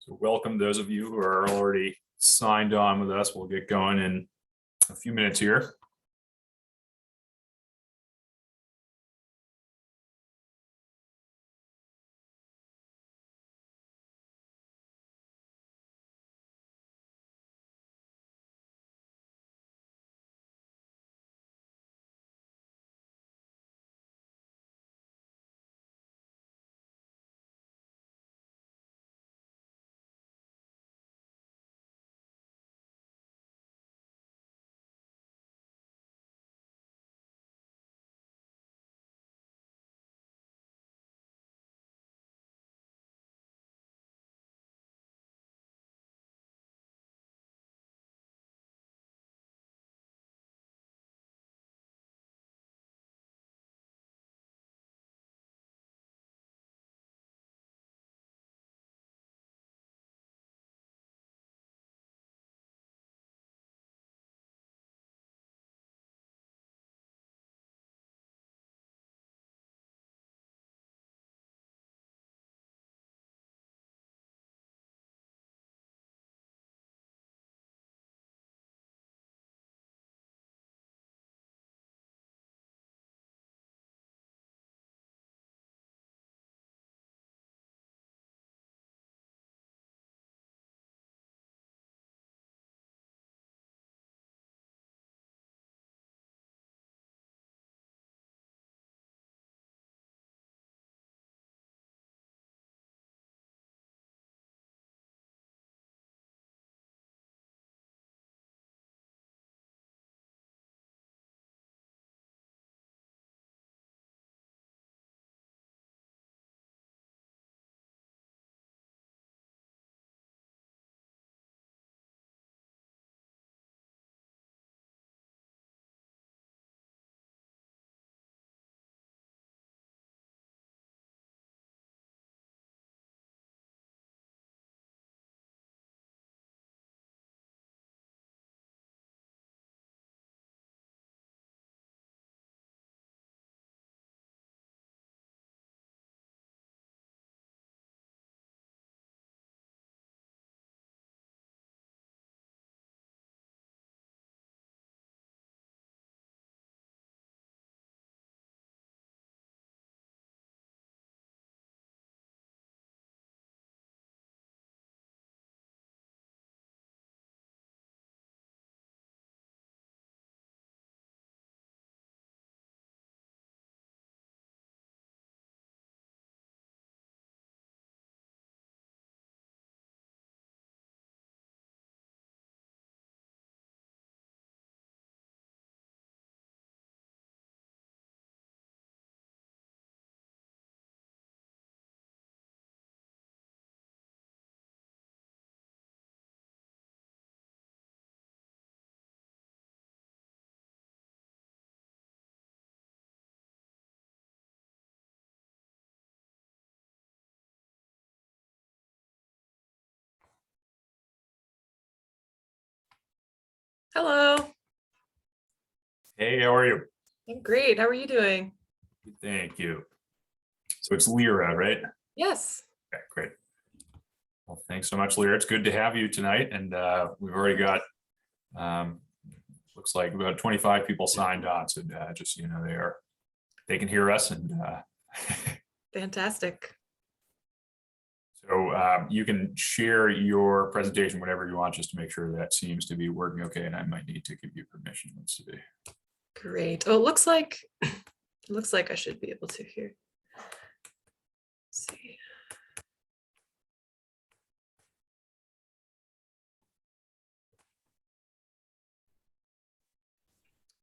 So welcome those of you who are already signed on with us. We'll get going in a few minutes here. Hello. Hey, how are you? I'm great. How are you doing? Thank you. So it's Lyra, right? Yes. Okay, great. Well, thanks so much, Lyra. It's good to have you tonight. And we've already got, looks like about 25 people signed on. So just so you know, they can hear us. And Fantastic. so you can share your presentation whenever you want, just to make sure that seems to be working okay. And I might need to give you permission. Let's see. Great. Oh, it looks like I should be able to hear. Let's see.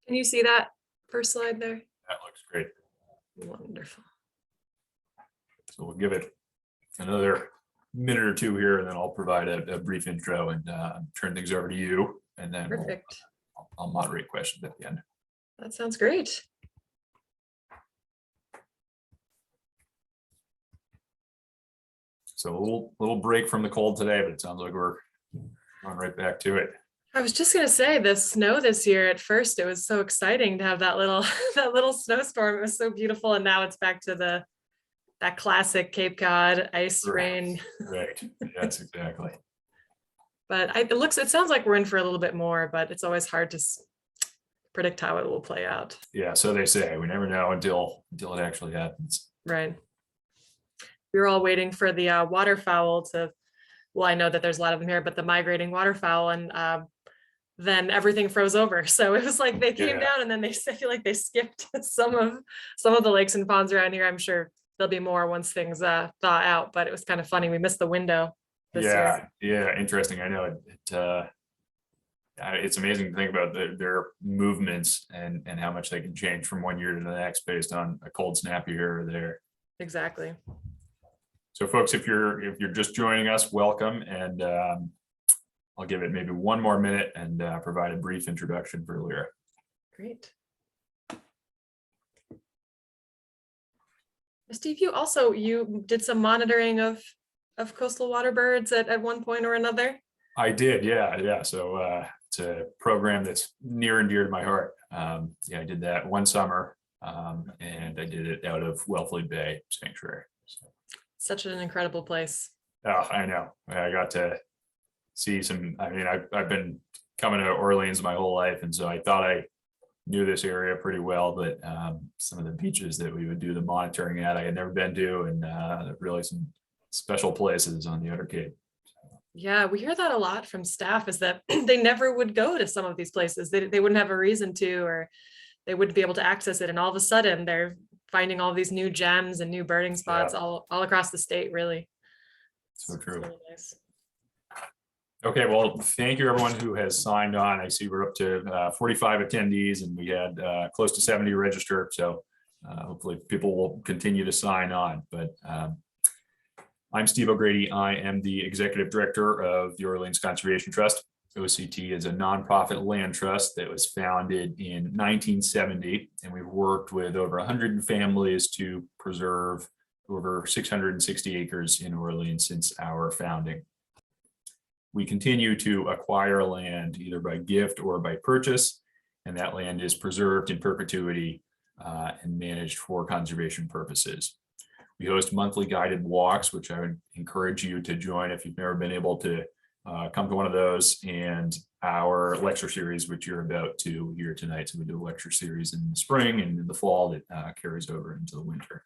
Can you see that first slide there? That looks great. Wonderful. So we'll give it another minute or two here, and then I'll provide a brief intro and turn things over to you. And then Perfect. I'll moderate questions at the end. That sounds great. So a little break from the cold today, but it sounds like we're going right back to it. I was just gonna say the snow this year. At first, it was so exciting to have that little snowstorm. It was so beautiful, and now it's back to the that classic Cape Cod ice rain. Right. Yes, exactly. But it sounds like we're in for a little bit more, but it's always hard to predict how it will play out. Yeah, so they say. We never know until it actually happens. Right. We were all waiting for the waterfowl to, well, I know that there's a lot of them here, but the migrating waterfowl, and then everything froze over. So it was like they came down, and then I feel like they skipped some of the lakes and ponds around here. I'm sure there'll be more once things thaw out, but it was kind of funny. We missed the window this year. Yeah, interesting. I know it's amazing to think about their movements and how much they can change from one year to the next based on a cold snap here or there. Exactly. So folks, if you're just joining us, welcome. And I'll give it maybe one more minute and provide a brief introduction for Lyra. Great. Steve, you did some monitoring of coastal waterbirds at one point or another. I did, yeah. So it's a program that's near and dear to my heart. I did that one summer, and I did it out of Wellfleet Bay Sanctuary. So. Such an incredible place. Oh, I know. I got to see some. I mean, I've been coming to Orleans my whole life, and so I thought I knew this area pretty well. But some of the beaches that we would do the monitoring at, I had never been to, and really some special places on the Outer Cape. Yeah, we hear that a lot from staff, is that they never would go to some of these places. They wouldn't have a reason to, or they wouldn't be able to access it. And all of a sudden they're finding all these new gems and new birding spots all across the state, really. So true. It's really nice. Okay, well, thank you everyone who has signed on. I see we're up to 45 attendees, and we had close to 70 register. So hopefully people will continue to sign on. But I'm Steve O'Grady. I am the Executive Director of the Orleans Conservation Trust. OCT is a nonprofit land trust that was founded in 1970, and we've worked with over 100 families to preserve over 660 acres in Orleans since our founding. We continue to acquire land either by gift or by purchase, and that land is preserved in perpetuity and managed for conservation purposes. We host monthly guided walks, which I would encourage you to join if you've never been able to come to one of those, and our lecture series, which you're about to hear tonight. So we do a lecture series in the spring and in the fall that carries over into the winter.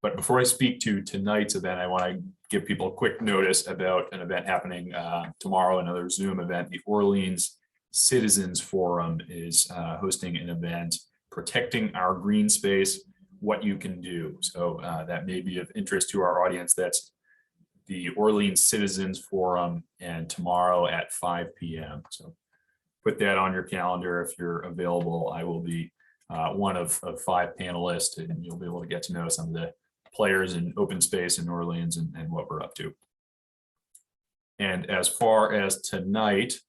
But before I speak to tonight's event, I want to give people a quick notice about an event happening tomorrow, another Zoom event. The Orleans Citizens Forum is hosting an event, Protecting Our Green Space, What You Can Do. So that may be of interest to our audience. That's the Orleans Citizens Forum, and tomorrow at 5 p.m. So put that on your calendar if you're available. I will be one of 5 panelists, and you'll be able to get to know some of the players in open space in Orleans and what we're up to. And as far as tonight,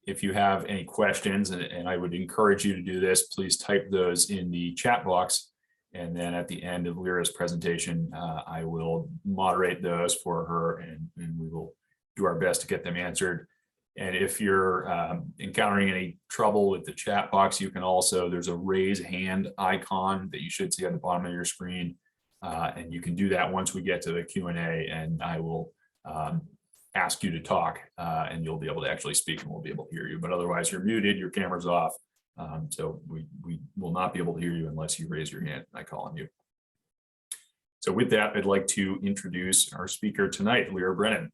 if you have any questions, and I would encourage you to do this, please type those in the chat box. And then at the end of Lyra's presentation, I will moderate those for her, and we will do our best to get them answered. And if you're encountering any trouble with the chat box, you can also, there's a raise hand icon that you should see at the bottom of your screen. And you can do that once we get to the Q&A, and I will ask you to talk, and you'll be able to actually speak, and we'll be able to hear you. But otherwise, you're muted, your camera's off. So we will not be able to hear you unless you raise your hand and I call on you. So with that, I'd like to introduce our speaker tonight, Lyra Brennan.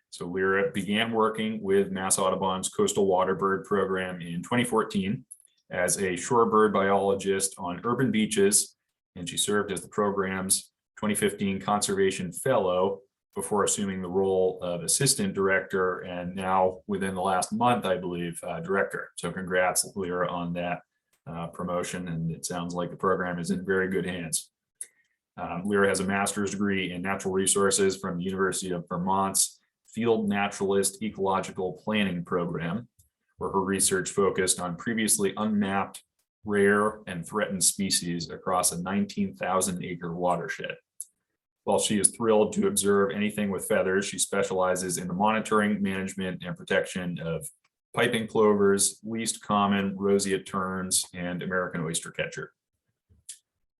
So Lyra began working with Mass Audubon's Coastal Waterbird program in 2014 as a shorebird biologist on urban beaches, and she served as the program's 2015 Conservation Fellow before assuming the role of assistant director, and now within the last month, I believe, director. So congrats, Lyra, on that promotion, and it sounds like the program is in very good hands. Lyra has a master's degree in natural resources from the University of Vermont's Field Naturalist Ecological Planning program, where her research focused on previously unmapped, rare, and threatened species across a 19,000-acre watershed. While she is thrilled to observe anything with feathers, she specializes in the monitoring, management, and protection of piping plovers, least common roseate terns, and American oystercatcher.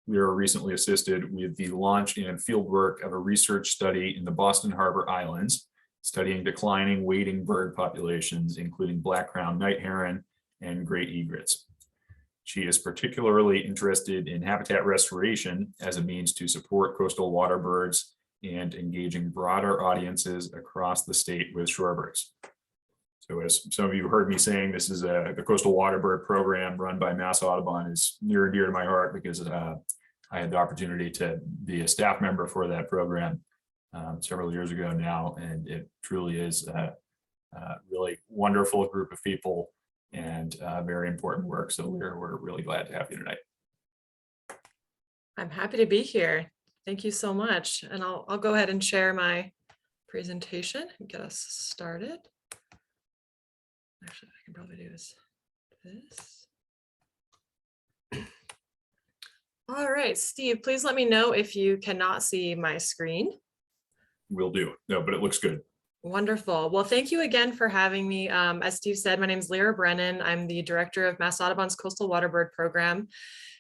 Lyra recently assisted with the launch and fieldwork of a research study in the Boston Harbor Islands, studying declining wading bird populations, including black-crowned night heron and great egrets. She is particularly interested in habitat restoration as a means to support coastal waterbirds and engaging broader audiences across the state with shorebirds. So as some of you heard me saying, this is the Coastal Waterbird program run by Mass Audubon is near and dear to my heart because I had the opportunity to be a staff member for that program several years ago now, and it truly is a really wonderful group of people and very important work. So we're really glad to have you tonight. I'm happy to be here. Thank you so much. And I'll go ahead and share my presentation and get us started. Actually, I can probably do this. All right, Steve, please let me know if you cannot see my screen. Will do. No, but it looks good. Wonderful. Well, thank you again for having me. As Steve said, my name is Lyra Brennan. I'm the director of Mass Audubon's Coastal Waterbird program.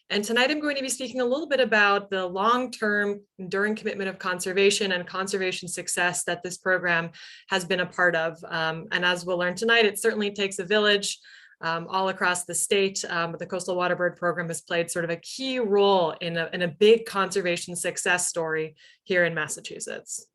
And tonight I'm going to be speaking a little bit about the long-term enduring commitment of conservation and conservation success that this program has been a part of. And as we'll learn tonight, it certainly takes a village all across the state. But the Coastal Waterbird program has played sort of a key role in a big conservation success story here in Massachusetts.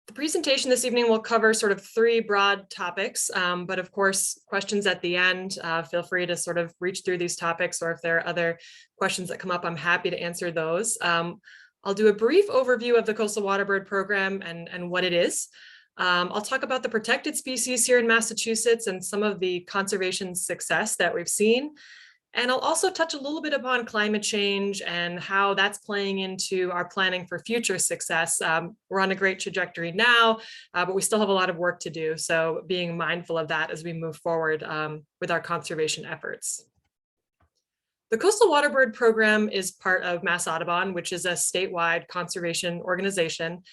The presentation this evening will cover sort of three broad topics, but of course, questions at the end, feel free to sort of reach through these topics, or if there are other questions that come up, I'm happy to answer those. I'll do a brief overview of the Coastal Waterbird program and what it is. I'll talk about the protected species here in Massachusetts and some of the conservation success that we've seen. And I'll also touch a little bit upon climate change and how that's playing into our planning for future success. We're on a great trajectory now, but we still have a lot of work to do. So being mindful of that as we move forward with our conservation efforts. The Coastal Waterbird program is part of Mass Audubon, which is a statewide conservation organization.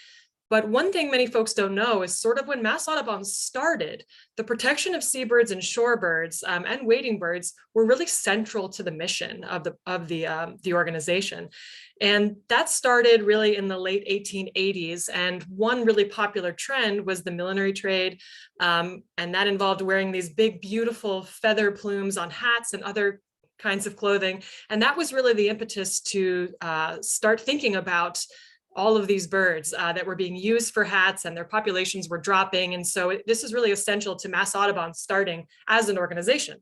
But one thing many folks don't know is sort of when Mass Audubon started, the protection of seabirds and shorebirds and wading birds were really central to the mission of the organization. And that started really in the late 1880s. And one really popular trend was the millinery trade. And that involved wearing these big, beautiful feather plumes on hats and other kinds of clothing. And that was really the impetus to start thinking about all of these birds that were being used for hats, and their populations were dropping. And so this is really essential to Mass Audubon starting as an organization.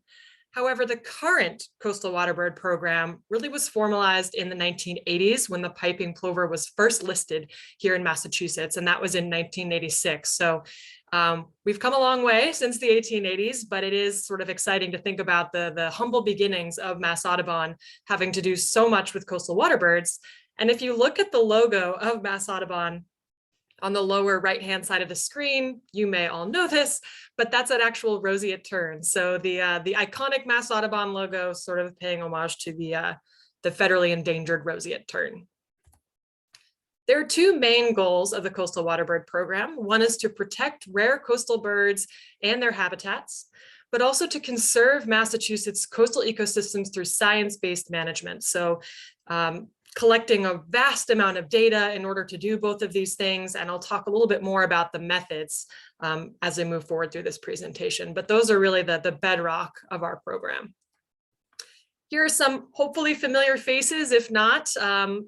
However, the current Coastal Waterbird program really was formalized in the 1980s when the piping plover was first listed here in Massachusetts, and that was in 1986. So we've come a long way since the 1880s, but it is sort of exciting to think about the humble beginnings of Mass Audubon having to do so much with coastal waterbirds. And if you look at the logo of Mass Audubon on the lower right-hand side of the screen, you may all know this, but that's an actual roseate tern. So the iconic Mass Audubon logo sort of paying homage to the federally endangered roseate tern. There are two main goals of the Coastal Waterbird program. One is to protect rare coastal birds and their habitats, but also to conserve Massachusetts coastal ecosystems through science-based management. So collecting a vast amount of data in order to do both of these things. And I'll talk a little bit more about the methods as I move forward through this presentation, but those are really the bedrock of our program. Here are some hopefully familiar faces. If not,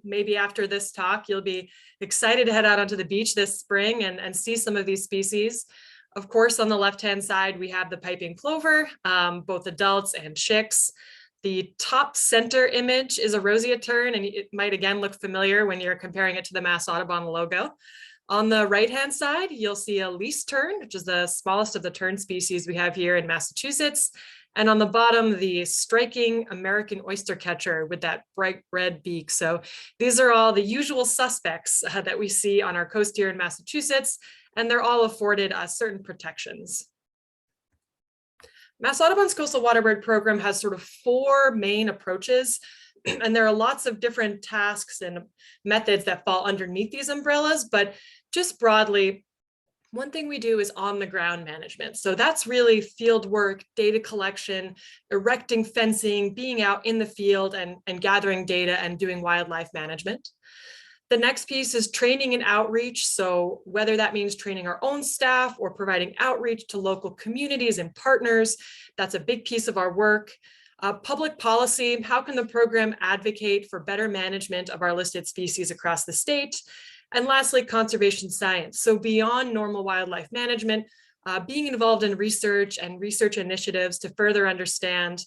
maybe after this talk, you'll be excited to head out onto the beach this spring and see some of these species. Of course, on the left-hand side, we have the piping plover, both adults and chicks. The top center image is a roseate tern, and it might again look familiar when you're comparing it to the Mass Audubon logo. On the right-hand side, you'll see a least tern, which is the smallest of the tern species we have here in Massachusetts. And on the bottom, the striking American oystercatcher with that bright red beak. So these are all the usual suspects that we see on our coast here in Massachusetts, and they're all afforded certain protections. Mass Audubon's Coastal Waterbird program has sort of four main approaches, and there are lots of different tasks and methods that fall underneath these umbrellas, but just broadly, One thing we do is on the ground management. So that's really field work, data collection, erecting fencing, being out in the field and gathering data and doing wildlife management. The next piece is training and outreach. So whether that means training our own staff or providing outreach to local communities and partners, that's a big piece of our work. Public policy, how can the program advocate for better management of our listed species across the state? And lastly, conservation science. So beyond normal wildlife management, being involved in research and research initiatives to further understand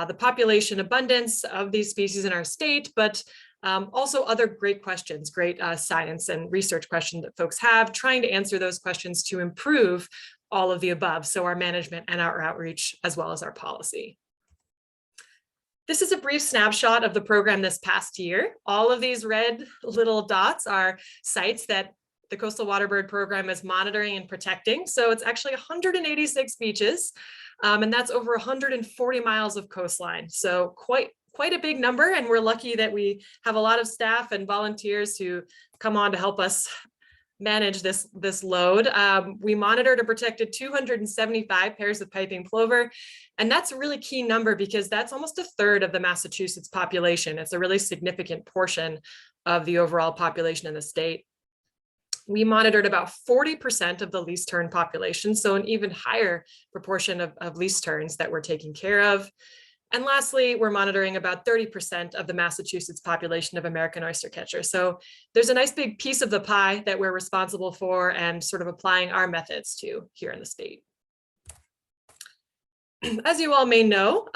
the population abundance of these species in our state, but also other great questions, great science and research questions that folks have, trying to answer those questions to improve all of the above. So our management and our outreach, as well as our policy. This is a brief snapshot of the program this past year. All of these red little dots are sites that the Coastal Waterbird program is monitoring and protecting. So it's actually 186 beaches, and that's over 140 miles of coastline. So quite a big number, and we're lucky that we have a lot of staff and volunteers who come on to help us manage this load. We monitored and protected 275 pairs of piping plover, and that's a really key number because that's almost a third of the Massachusetts population. It's a really significant portion of the overall population in the state. We monitored about 40% of the least tern population, so an even higher proportion of least terns that we're taking care of. And lastly, we're monitoring about 30% of the Massachusetts population of American oystercatchers. So there's a nice big piece of the pie that we're responsible for and sort of applying our methods to here in the state. As you all may know,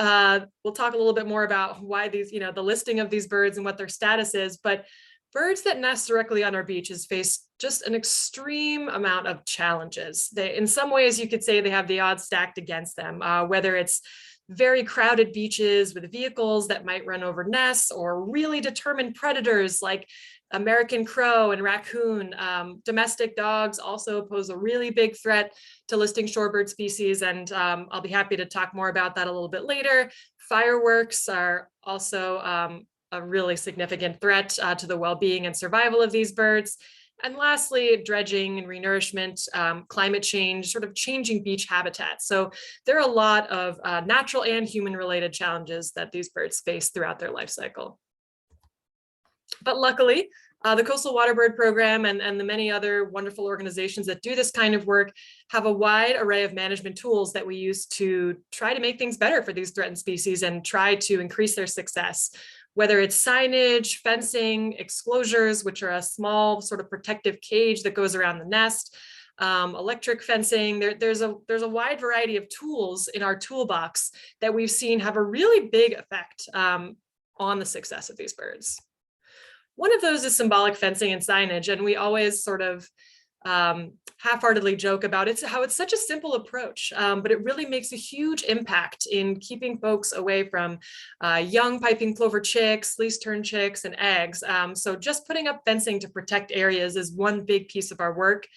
we'll talk a little bit more about why these, the listing of these birds and what their status is, but birds that nest directly on our beaches face just an extreme amount of challenges. In some ways, you could say they have the odds stacked against them, whether it's very crowded beaches with vehicles that might run over nests or really determined predators like American crow and raccoon. Domestic dogs also pose a really big threat to listing shorebird species, and I'll be happy to talk more about that a little bit later. Fireworks are also a really significant threat to the well-being and survival of these birds. And lastly, dredging and renourishment, climate change, sort of changing beach habitats. So there are a lot of natural and human-related challenges that these birds face throughout their life cycle. But luckily, the Coastal Waterbird program and the many other wonderful organizations that do this kind of work have a wide array of management tools that we use to try to make things better for these threatened species and try to increase their success. Whether it's signage, fencing, exclosures, which are a small sort of protective cage that goes around the nest, electric fencing, there's a wide variety of tools in our toolbox that we've seen have a really big effect on the success of these birds. One of those is symbolic fencing and signage, and we always sort of half-heartedly joke about it, how it's such a simple approach, but it really makes a huge impact in keeping folks away from young piping plover chicks, least tern chicks, and eggs. So just putting up fencing to protect areas is one big piece of our work.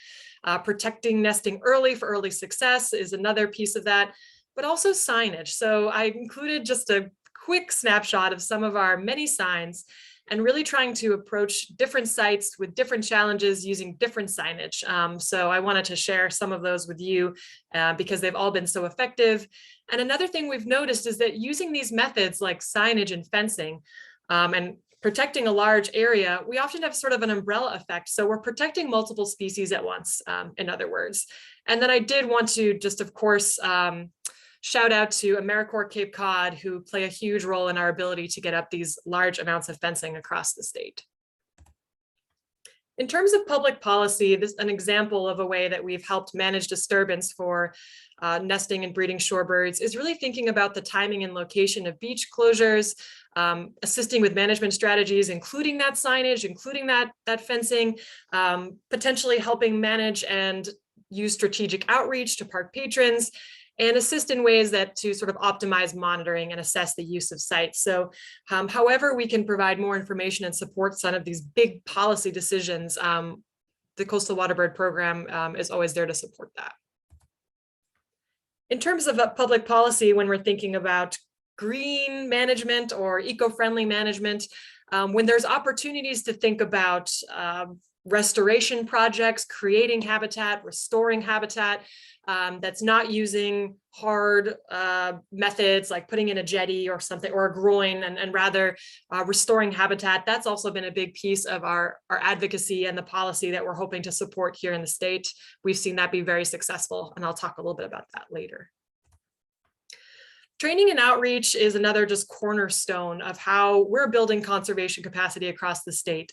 Protecting nesting early for early success is another piece of that, but also signage. So I included just a quick snapshot of some of our many signs and really trying to approach different sites with different challenges using different signage. So I wanted to share some of those with you because they've all been so effective. And another thing we've noticed is that using these methods like signage and fencing and protecting a large area, we often have sort of an umbrella effect. So we're protecting multiple species at once, in other words. And then I did want to just, of course, shout out to AmeriCorps Cape Cod, who play a huge role in our ability to get up these large amounts of fencing across the state. In terms of public policy, this is an example of a way that we've helped manage disturbance for nesting and breeding shorebirds is really thinking about the timing and location of beach closures, assisting with management strategies, including that signage, including that fencing, potentially helping manage and use strategic outreach to park patrons, and assist in ways that to sort of optimize monitoring and assess the use of sites. So however we can provide more information and support some of these big policy decisions, the Coastal Waterbird program is always there to support that. In terms of public policy, when we're thinking about green management or eco-friendly management, when there's opportunities to think about restoration projects, creating habitat, restoring habitat, that's not using hard methods like putting in a jetty or something, or a groin, and rather restoring habitat. That's also been a big piece of our advocacy and the policy that we're hoping to support here in the state. We've seen that be very successful, and I'll talk a little bit about that later. Training and outreach is another just cornerstone of how we're building conservation capacity across the state.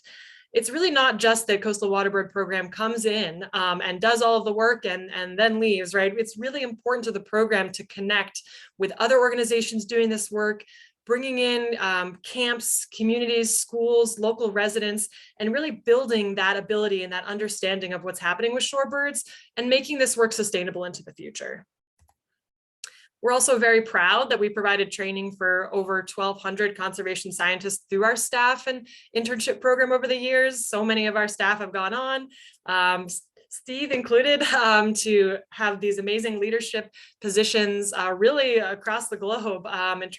It's really not just that Coastal Waterbird program comes in and does all of the work and then leaves, right? It's really important to the program to connect with other organizations doing this work, bringing in camps, communities, schools, local residents, and really building that ability and that understanding of what's happening with shorebirds and making this work sustainable into the future. We're also very proud that we provided training for over 1,200 conservation scientists through our staff and internship program over the years. So many of our staff have gone on, Steve included, to have these amazing leadership positions really across the globe, and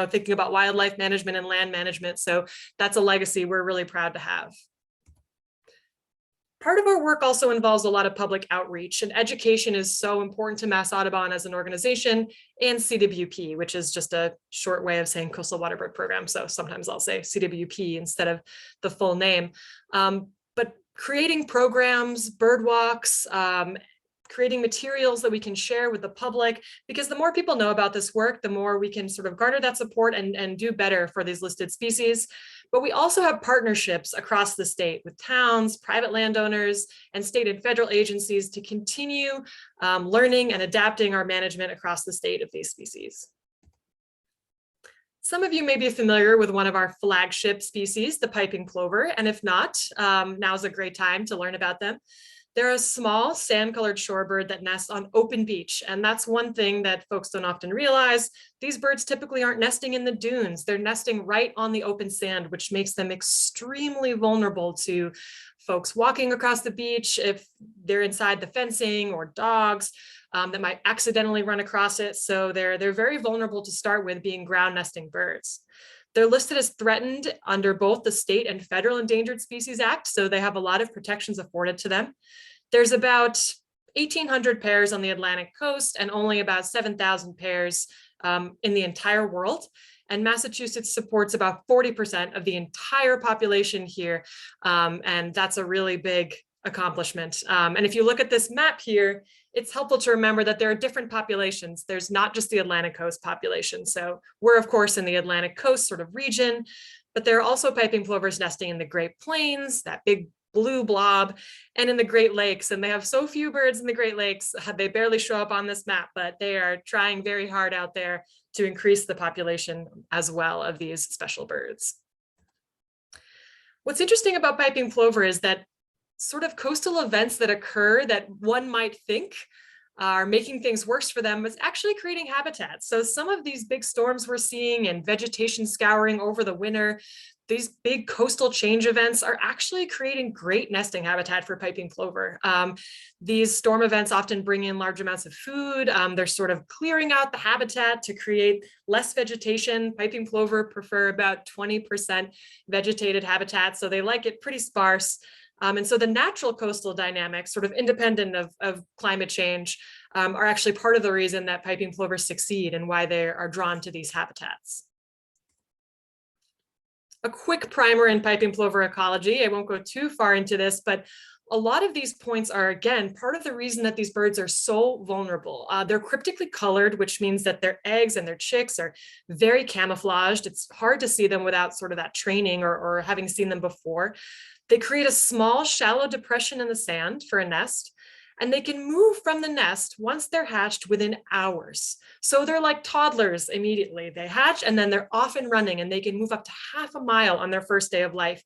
thinking about wildlife management and land management. So that's a legacy we're really proud to have. Part of our work also involves a lot of public outreach, and education is so important to Mass Audubon as an organization, and CWP, which is just a short way of saying Coastal Waterbird Program. So sometimes I'll say CWP instead of the full name. But creating programs, bird walks, creating materials that we can share with the public, because the more people know about this work, the more we can sort of garner that support and do better for these listed species. But we also have partnerships across the state with towns, private landowners, and state and federal agencies to continue learning and adapting our management across the state of these species. Some of you may be familiar with one of our flagship species, the piping plover, and if not, now's a great time to learn about them. They're a small sand-colored shorebird that nests on open beach, and that's one thing that folks don't often realize. These birds typically aren't nesting in the dunes. They're nesting right on the open sand, which makes them extremely vulnerable to folks walking across the beach if they're inside the fencing, or dogs that might accidentally run across it. So they're very vulnerable to start with, being ground nesting birds. They're listed as threatened under both the state and federal Endangered Species Act, so they have a lot of protections afforded to them. There's about 1,800 pairs on the Atlantic coast and only about 7,000 pairs in the entire world. And Massachusetts supports about 40% of the entire population here. And that's a really big accomplishment. And if you look at this map here, it's helpful to remember that there are different populations. There's not just the Atlantic coast population. So we're of course in the Atlantic coast sort of region, but there are also piping plovers nesting in the Great Plains, that big blue blob, and in the Great Lakes. And they have so few birds in the Great Lakes, they barely show up on this map, but they are trying very hard out there to increase the population as well of these special birds. What's interesting about piping plover is that sort of coastal events that occur that one might think are making things worse for them is actually creating habitat. So some of these big storms we're seeing and vegetation scouring over the winter, these big coastal change events are actually creating great nesting habitat for piping plover. These storm events often bring in large amounts of food. They're sort of clearing out the habitat to create less vegetation. Piping plover prefer about 20% vegetated habitat, so they like it pretty sparse. And so the natural coastal dynamics, sort of independent of climate change, are actually part of the reason that piping plovers succeed and why they are drawn to these habitats. A quick primer in piping plover ecology. I won't go too far into this, but a lot of these points are, again, part of the reason that these birds are so vulnerable. They're cryptically colored, which means that their eggs and their chicks are very camouflaged. It's hard to see them without sort of that training or having seen them before. They create a small, shallow depression in the sand for a nest, and they can move from the nest once they're hatched within hours. So they're like toddlers immediately. They hatch and then they're off and running, and they can move up to half a mile on their first day of life.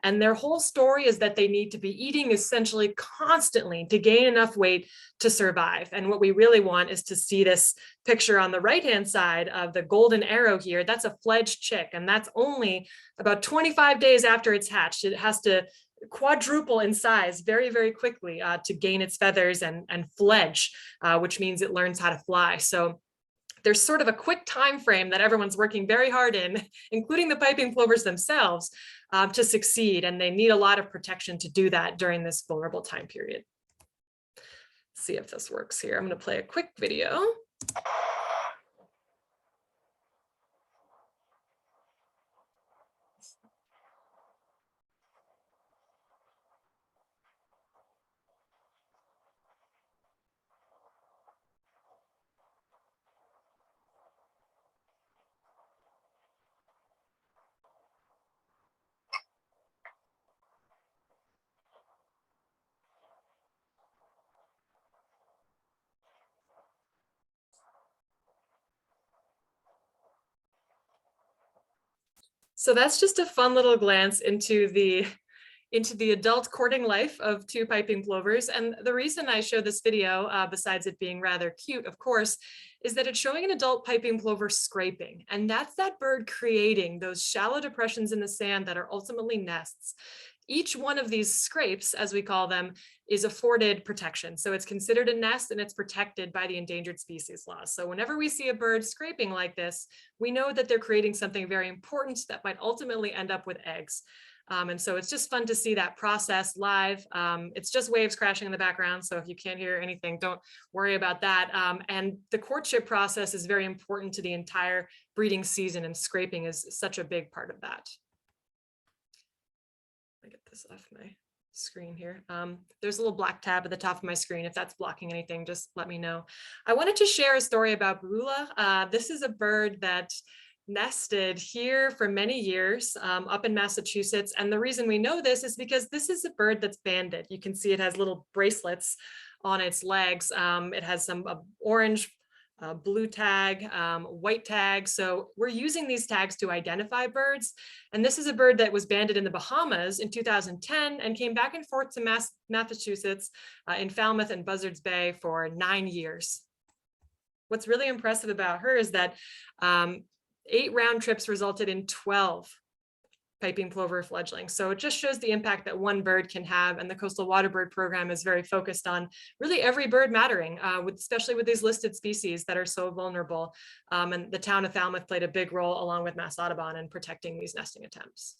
And their whole story is that they need to be eating essentially constantly to gain enough weight to survive. And what we really want is to see this picture on the right-hand side of the golden arrow here. That's a fledged chick, and that's only about 25 days after it's hatched. It has to quadruple in size very, very quickly to gain its feathers and fledge, which means it learns how to fly. So there's sort of a quick time frame that everyone's working very hard in, including the piping plovers themselves, to succeed. And they need a lot of protection to do that during this vulnerable time period. Let's see if this works here. I'm going to play a quick video. So that's just a fun little glance into the adult courting life of two piping plovers. And the reason I show this video, besides it being rather cute, of course, is that it's showing an adult piping plover scraping. And that's that bird creating those shallow depressions in the sand that are ultimately nests. Each one of these scrapes, as we call them, is afforded protection. So it's considered a nest and it's protected by the endangered species laws. So whenever we see a bird scraping like this, we know that they're creating something very important that might ultimately end up with eggs. And so it's just fun to see that process live. It's just waves crashing in the background. So if you can't hear anything, don't worry about that. And the courtship process is very important to the entire breeding season, and scraping is such a big part of that. I get this off my screen here. There's a little black tab at the top of my screen. If that's blocking anything, just let me know. I wanted to share a story about Brula. This is a bird that nested here for many years up in Massachusetts. And the reason we know this is because this is a bird that's banded. You can see it has little bracelets on its legs. It has some orange, blue tag, white tag. So we're using these tags to identify birds. And this is a bird that was banded in the Bahamas in 2010 and came back and forth to Massachusetts in Falmouth and Buzzards Bay for 9 years. What's really impressive about her is that 8 round trips resulted in 12 piping plover fledglings. So it just shows the impact that one bird can have. And the Coastal Waterbird program is very focused on really every bird mattering, especially with these listed species that are so vulnerable. And the town of Falmouth played a big role along with Mass Audubon in protecting these nesting attempts.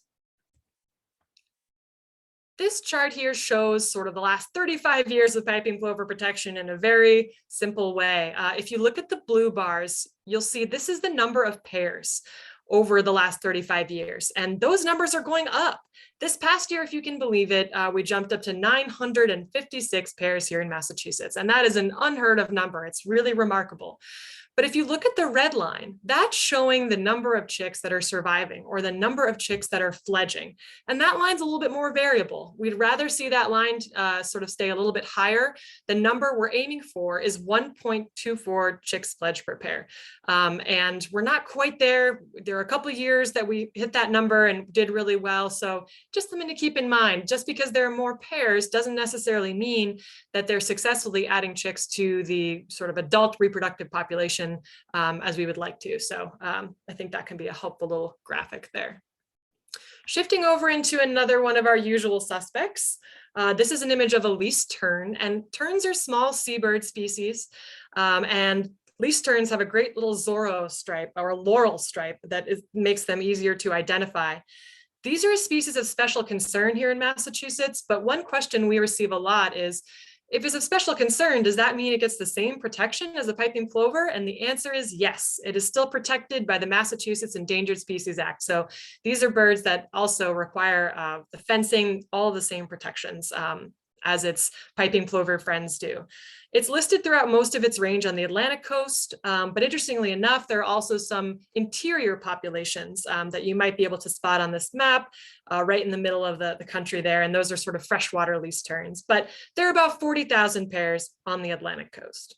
This chart here shows sort of the last 35 years of piping plover protection in a very simple way. If you look at the blue bars, you'll see this is the number of pairs over the last 35 years. And those numbers are going up. This past year, if you can believe it, we jumped up to 956 pairs here in Massachusetts. And that is an unheard of number. It's really remarkable. But if you look at the red line, that's showing the number of chicks that are surviving or the number of chicks that are fledging. And that line's a little bit more variable. We'd rather see that line sort of stay a little bit higher. The number we're aiming for is 1.24 chicks fledged per pair. And we're not quite there. There are a couple of years that we hit that number and did really well. So just something to keep in mind, just because there are more pairs doesn't necessarily mean that they're successfully adding chicks to the sort of adult reproductive population as we would like to. So I think that can be a helpful little graphic there. Shifting over into another one of our usual suspects. This is an image of a least tern, and terns are small seabird species. And least terns have a great little Zorro stripe or laurel stripe that makes them easier to identify. These are a species of special concern here in Massachusetts, but one question we receive a lot is, if it's of special concern, does that mean it gets the same protection as a piping plover? And the answer is yes, it is still protected by the Massachusetts Endangered Species Act. So these are birds that also require the fencing, all the same protections as its piping plover friends do. It's listed throughout most of its range on the Atlantic coast, but interestingly enough, there are also some interior populations that you might be able to spot on this map right in the middle of the country there, and those are sort of freshwater least terns, but there are about 40,000 pairs on the Atlantic coast.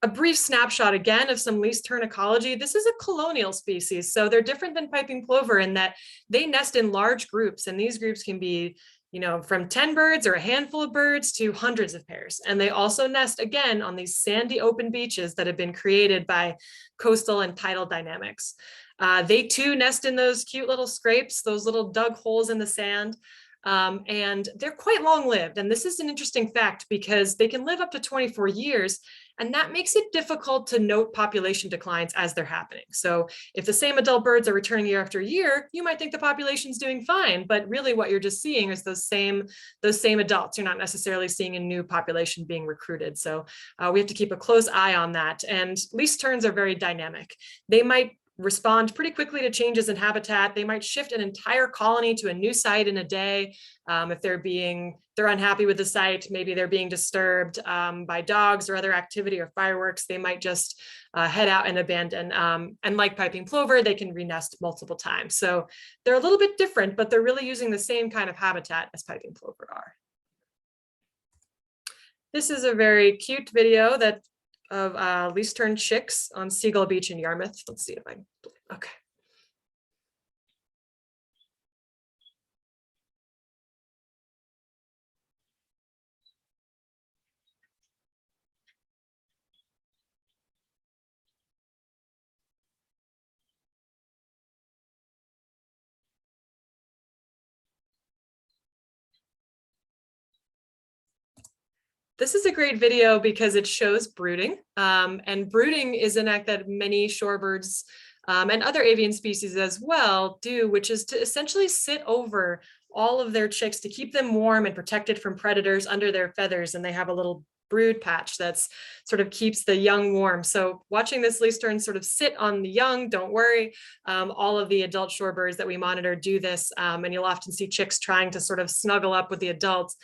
A brief snapshot again of some least tern ecology. This is a colonial species, so they're different than piping plover in that they nest in large groups, and these groups can be from 10 birds or a handful of birds to hundreds of pairs. And they also nest again on these sandy open beaches that have been created by coastal and tidal dynamics. They too nest in those cute little scrapes, those little dug holes in the sand. And they're quite long-lived. And this is an interesting fact because they can live up to 24 years, and that makes it difficult to note population declines as they're happening. So if the same adult birds are returning year after year, you might think the population's doing fine, but really what you're just seeing is those same adults. You're not necessarily seeing a new population being recruited. So we have to keep a close eye on that. And least terns are very dynamic. They might respond pretty quickly to changes in habitat. They might shift an entire colony to a new site in a day. If they're unhappy with the site, maybe they're being disturbed by dogs or other activity or fireworks, they might just head out and abandon. And like piping plover, they can renest multiple times. So they're a little bit different, but they're really using the same kind of habitat as piping plover are. This is a very cute video of least tern chicks on Seagull Beach in Yarmouth. Let's see if I can, okay. This is a great video because it shows brooding, and brooding is an act that many shorebirds and other avian species as well do, which is to essentially sit over all of their chicks to keep them warm and protected from predators under their feathers. And they have a little brood patch that's sort of keeps the young warm. So watching this least tern sort of sit on the young, don't worry, all of the adult shorebirds that we monitor do this, and you'll often see chicks trying to sort of snuggle up with the adults.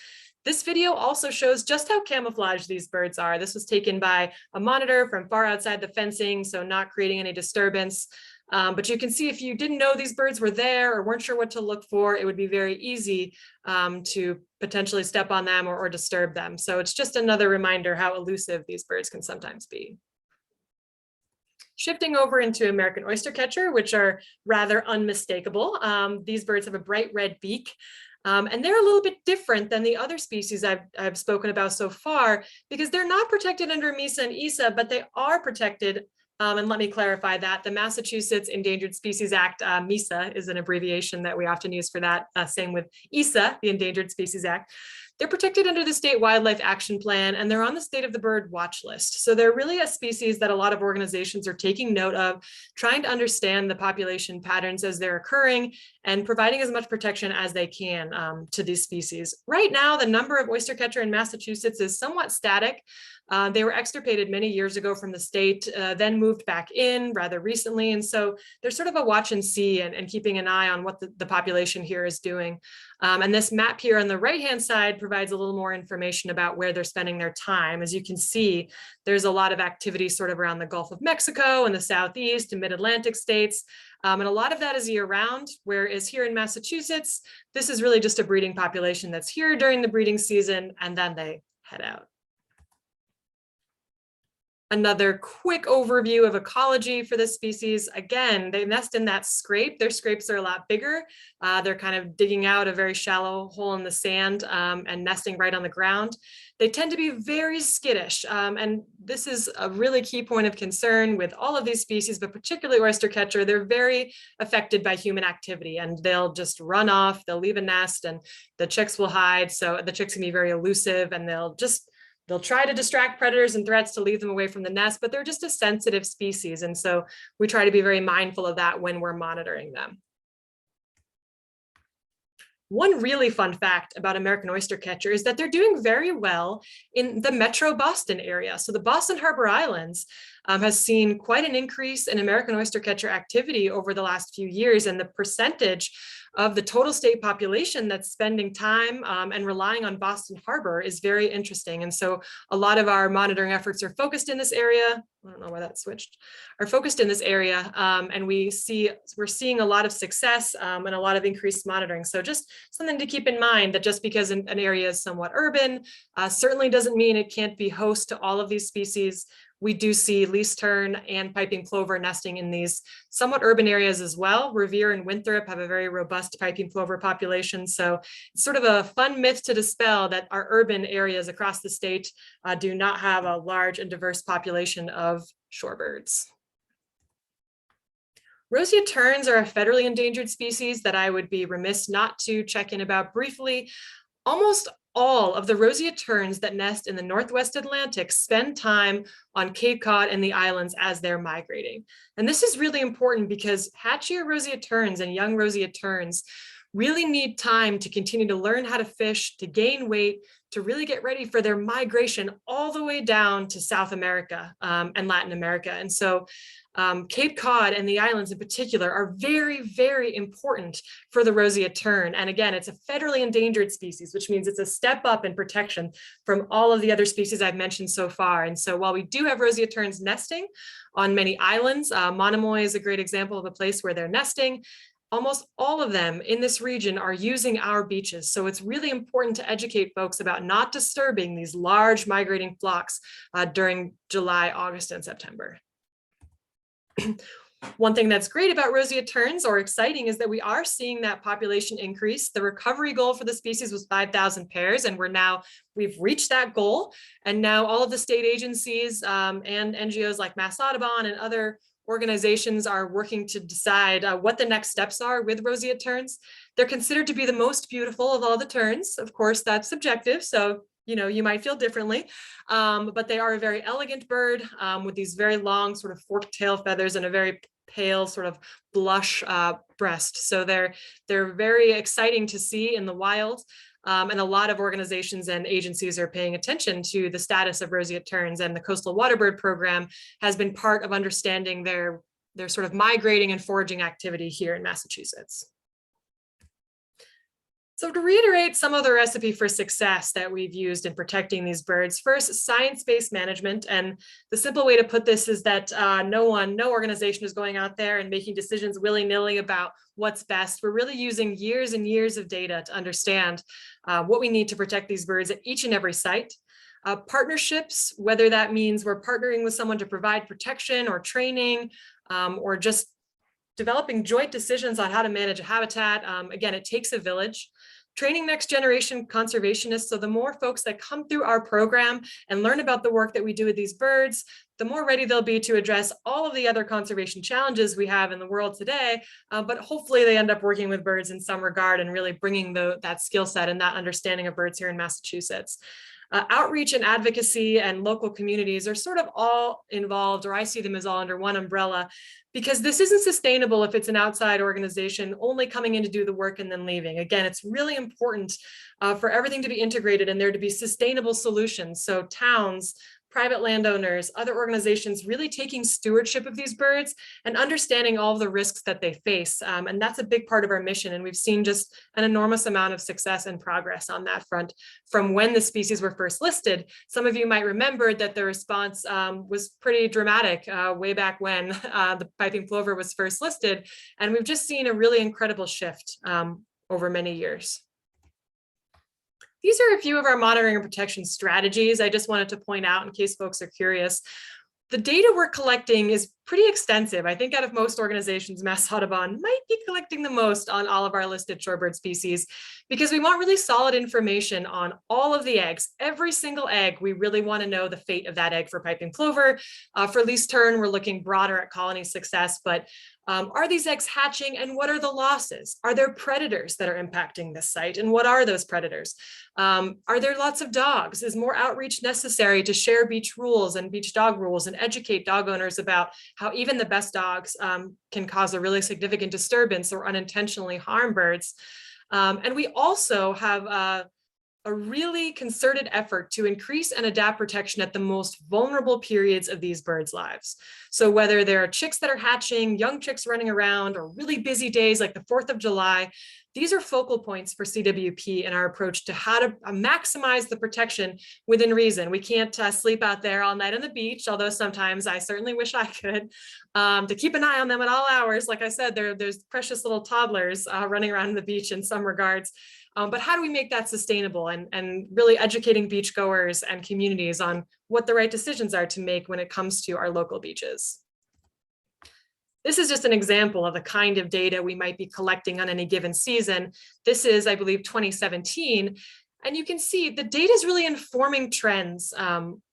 This video also shows just how camouflaged these birds are. This was taken by a monitor from far outside the fencing, so not creating any disturbance. But you can see if you didn't know these birds were there or weren't sure what to look for, it would be very easy to potentially step on them or disturb them. So it's just another reminder how elusive these birds can sometimes be. Shifting over into American oystercatcher, which are rather unmistakable. These birds have a bright red beak. And they're a little bit different than the other species I've spoken about so far, because they're not protected under MISA and ISA, but they are protected. And let me clarify that. The Massachusetts Endangered Species Act, MISA is an abbreviation that we often use for that. Same with ISA, the Endangered Species Act. They're protected under the State Wildlife Action Plan, and they're on the State of the Bird watch list. So they're really a species that a lot of organizations are taking note of, trying to understand the population patterns as they're occurring and providing as much protection as they can to these species. Right now, the number of oystercatcher in Massachusetts is somewhat static. They were extirpated many years ago from the state, then moved back in rather recently. And so there's sort of a watch and see and keeping an eye on what the population here is doing. And this map here on the right-hand side provides a little more information about where they're spending their time. As you can see, there's a lot of activity sort of around the Gulf of Mexico and the Southeast and Mid-Atlantic states. And a lot of that is year-round, whereas here in Massachusetts, this is really just a breeding population that's here during the breeding season, and then they head out. Another quick overview of ecology for this species. Again, they nest in that scrape. Their scrapes are a lot bigger. They're kind of digging out a very shallow hole in the sand and nesting right on the ground. They tend to be very skittish. And this is a really key point of concern with all of these species, but particularly oystercatcher. They're very affected by human activity, and they'll just run off. They'll leave a nest and the chicks will hide. So the chicks can be very elusive, and they'll try to distract predators and threats to leave them away from the nest, but they're just a sensitive species. And so we try to be very mindful of that when we're monitoring them. One really fun fact about American oystercatcher is that they're doing very well in the metro Boston area. So the Boston Harbor Islands has seen quite an increase in American oystercatcher activity over the last few years, and the percentage of the total state population that's spending time and relying on Boston Harbor is very interesting. And so a lot of our monitoring efforts are focused in this area. I don't know why that switched, are focused in this area. And we're seeing a lot of success and a lot of increased monitoring. So just something to keep in mind, that just because an area is somewhat urban, certainly doesn't mean it can't be host to all of these species. We do see least tern and piping plover nesting in these somewhat urban areas as well. Revere and Winthrop have a very robust piping plover population. So it's sort of a fun myth to dispel that our urban areas across the state do not have a large and diverse population of shorebirds. Roseate terns are a federally endangered species that I would be remiss not to check in about briefly. Almost all of the roseate terns that nest in the Northwest Atlantic spend time on Cape Cod and the islands as they're migrating. And this is really important because hatchier roseate terns and young roseate terns really need time to continue to learn how to fish, to gain weight, to really get ready for their migration all the way down to South America and Latin America. And so Cape Cod and the islands in particular are very, very important for the roseate tern. And again, it's a federally endangered species, which means it's a step up in protection from all of the other species I've mentioned so far. And so while we do have roseate terns nesting on many islands, Monomoy is a great example of a place where they're nesting. Almost all of them in this region are using our beaches. So it's really important to educate folks about not disturbing these large migrating flocks during July, August, and September. One thing that's great about roseate terns, or exciting, is that we are seeing that population increase. The recovery goal for the species was 5,000 pairs, and we've reached that goal. And now all of the state agencies and NGOs like Mass Audubon and other organizations are working to decide what the next steps are with roseate terns. They're considered to be the most beautiful of all the terns. Of course, that's subjective, so you might feel differently, but they are a very elegant bird with these very long sort of forked tail feathers and a very pale sort of blush breast. So they're very exciting to see in the wild. And a lot of organizations and agencies are paying attention to the status of roseate terns, and the Coastal Waterbird program has been part of understanding their sort of migrating and foraging activity here in Massachusetts. So to reiterate some of the recipe for success that we've used in protecting these birds, first, science-based management. And the simple way to put this is that no organization is going out there and making decisions willy-nilly about what's best. We're really using years and years of data to understand what we need to protect these birds at each and every site. Partnerships, whether that means we're partnering with someone to provide protection or training, or just developing joint decisions on how to manage a habitat. Again, it takes a village. Training next generation conservationists. So the more folks that come through our program and learn about the work that we do with these birds, the more ready they'll be to address all of the other conservation challenges we have in the world today. But hopefully they end up working with birds in some regard and really bringing that skill set and that understanding of birds here in Massachusetts. Outreach and advocacy and local communities are sort of all involved, or I see them as all under one umbrella, because this isn't sustainable if it's an outside organization only coming in to do the work and then leaving. Again, it's really important for everything to be integrated and there to be sustainable solutions. So towns, private landowners, other organizations really taking stewardship of these birds and understanding all of the risks that they face. And that's a big part of our mission. And we've seen just an enormous amount of success and progress on that front from when the species were first listed. Some of you might remember that the response was pretty dramatic way back when the piping plover was first listed. And we've just seen a really incredible shift over many years. These are a few of our monitoring and protection strategies I just wanted to point out in case folks are curious. The data we're collecting is pretty extensive. I think out of most organizations, Mass Audubon might be collecting the most on all of our listed shorebird species, because we want really solid information on all of the eggs. Every single egg, we really want to know the fate of that egg for piping plover. For least tern, we're looking broader at colony success, but are these eggs hatching and what are the losses? Are there predators that are impacting this site, and what are those predators? Are there lots of dogs? Is more outreach necessary to share beach rules and beach dog rules and educate dog owners about how even the best dogs can cause a really significant disturbance or unintentionally harm birds? And we also have a really concerted effort to increase and adapt protection at the most vulnerable periods of these birds' lives. So whether there are chicks that are hatching, young chicks running around, or really busy days like the 4th of July, these are focal points for CWP in our approach to how to maximize the protection within reason. We can't sleep out there all night on the beach, although sometimes I certainly wish I could, to keep an eye on them at all hours. Like I said, there's precious little toddlers running around the beach in some regards. But how do we make that sustainable, and really educating beachgoers and communities on what the right decisions are to make when it comes to our local beaches? This is just an example of the kind of data we might be collecting on any given season. This is, I believe, 2017. And you can see the data is really informing trends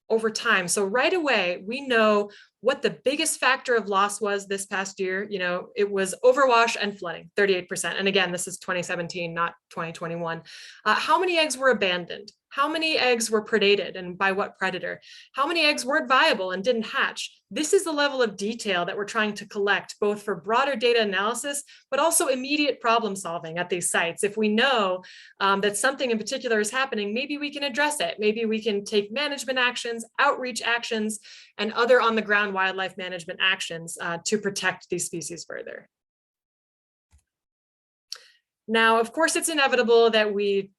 over time. So right away, we know what the biggest factor of loss was this past year. You know, it was overwash and flooding, 38%. And again, this is 2017, not 2021. How many eggs were abandoned? How many eggs were predated and by what predator? How many eggs weren't viable and didn't hatch? This is the level of detail that we're trying to collect, both for broader data analysis, but also immediate problem solving at these sites. If we know that something in particular is happening, maybe we can address it. Maybe we can take management actions, outreach actions, and other on-the-ground wildlife management actions to protect these species further. Now, of course, it's inevitable that we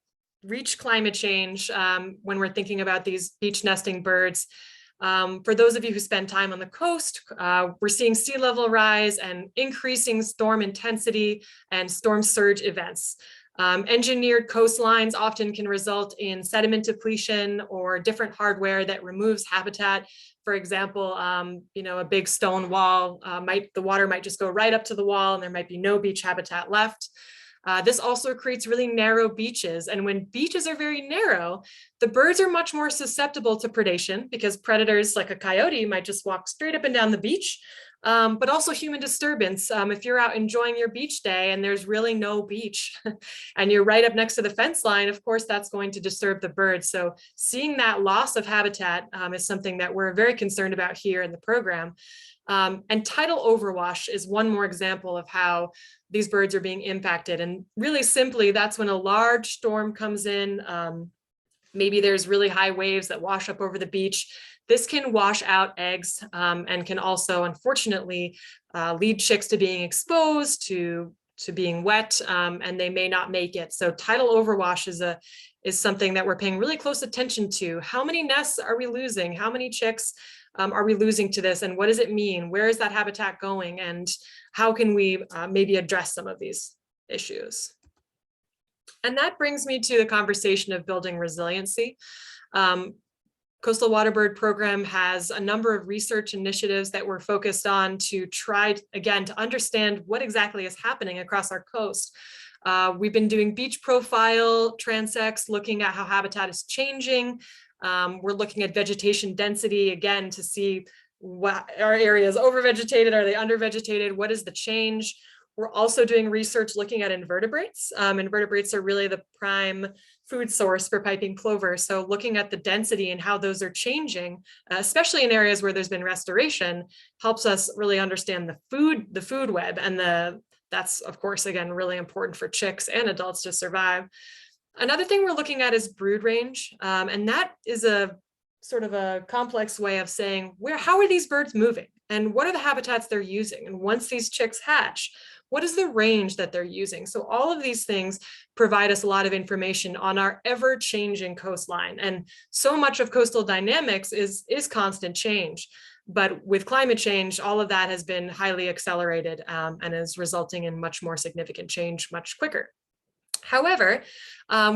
reach climate change when we're thinking about these beach nesting birds. For those of you who spend time on the coast, we're seeing sea level rise and increasing storm intensity and storm surge events. Engineered coastlines often can result in sediment depletion or different hardware that removes habitat. For example, you know, a big stone wall, the water might just go right up to the wall and there might be no beach habitat left. This also creates really narrow beaches. And when beaches are very narrow, the birds are much more susceptible to predation because predators like a coyote might just walk straight up and down the beach, but also human disturbance. If you're out enjoying your beach day and there's really no beach and you're right up next to the fence line, of course, that's going to disturb the birds. So seeing that loss of habitat is something that we're very concerned about here in the program. And tidal overwash is one more example of how these birds are being impacted. And really simply, that's when a large storm comes in. Maybe there's really high waves that wash up over the beach. This can wash out eggs and can also, unfortunately, lead chicks to being exposed to being wet, and they may not make it. So tidal overwash is something that we're paying really close attention to. How many nests are we losing? How many chicks are we losing to this? And what does it mean? Where is that habitat going? And how can we maybe address some of these issues? And that brings me to the conversation of building resiliency. Coastal Waterbird program has a number of research initiatives that we're focused on to try, again, to understand what exactly is happening across our coast. We've been doing beach profile transects, looking at how habitat is changing. We're looking at vegetation density, again, to see what are areas overvegetated, are they undervegetated, what is the change? We're also doing research looking at invertebrates. Invertebrates are really the prime food source for piping plover. So looking at the density and how those are changing, especially in areas where there's been restoration, helps us really understand the food web. And that's, of course, again, really important for chicks and adults to survive. Another thing we're looking at is brood range. And that is a sort of a complex way of saying, how are these birds moving? And what are the habitats they're using? And once these chicks hatch, what is the range that they're using? So all of these things provide us a lot of information on our ever-changing coastline. And so much of coastal dynamics is constant change. But with climate change, all of that has been highly accelerated and is resulting in much more significant change much quicker. However,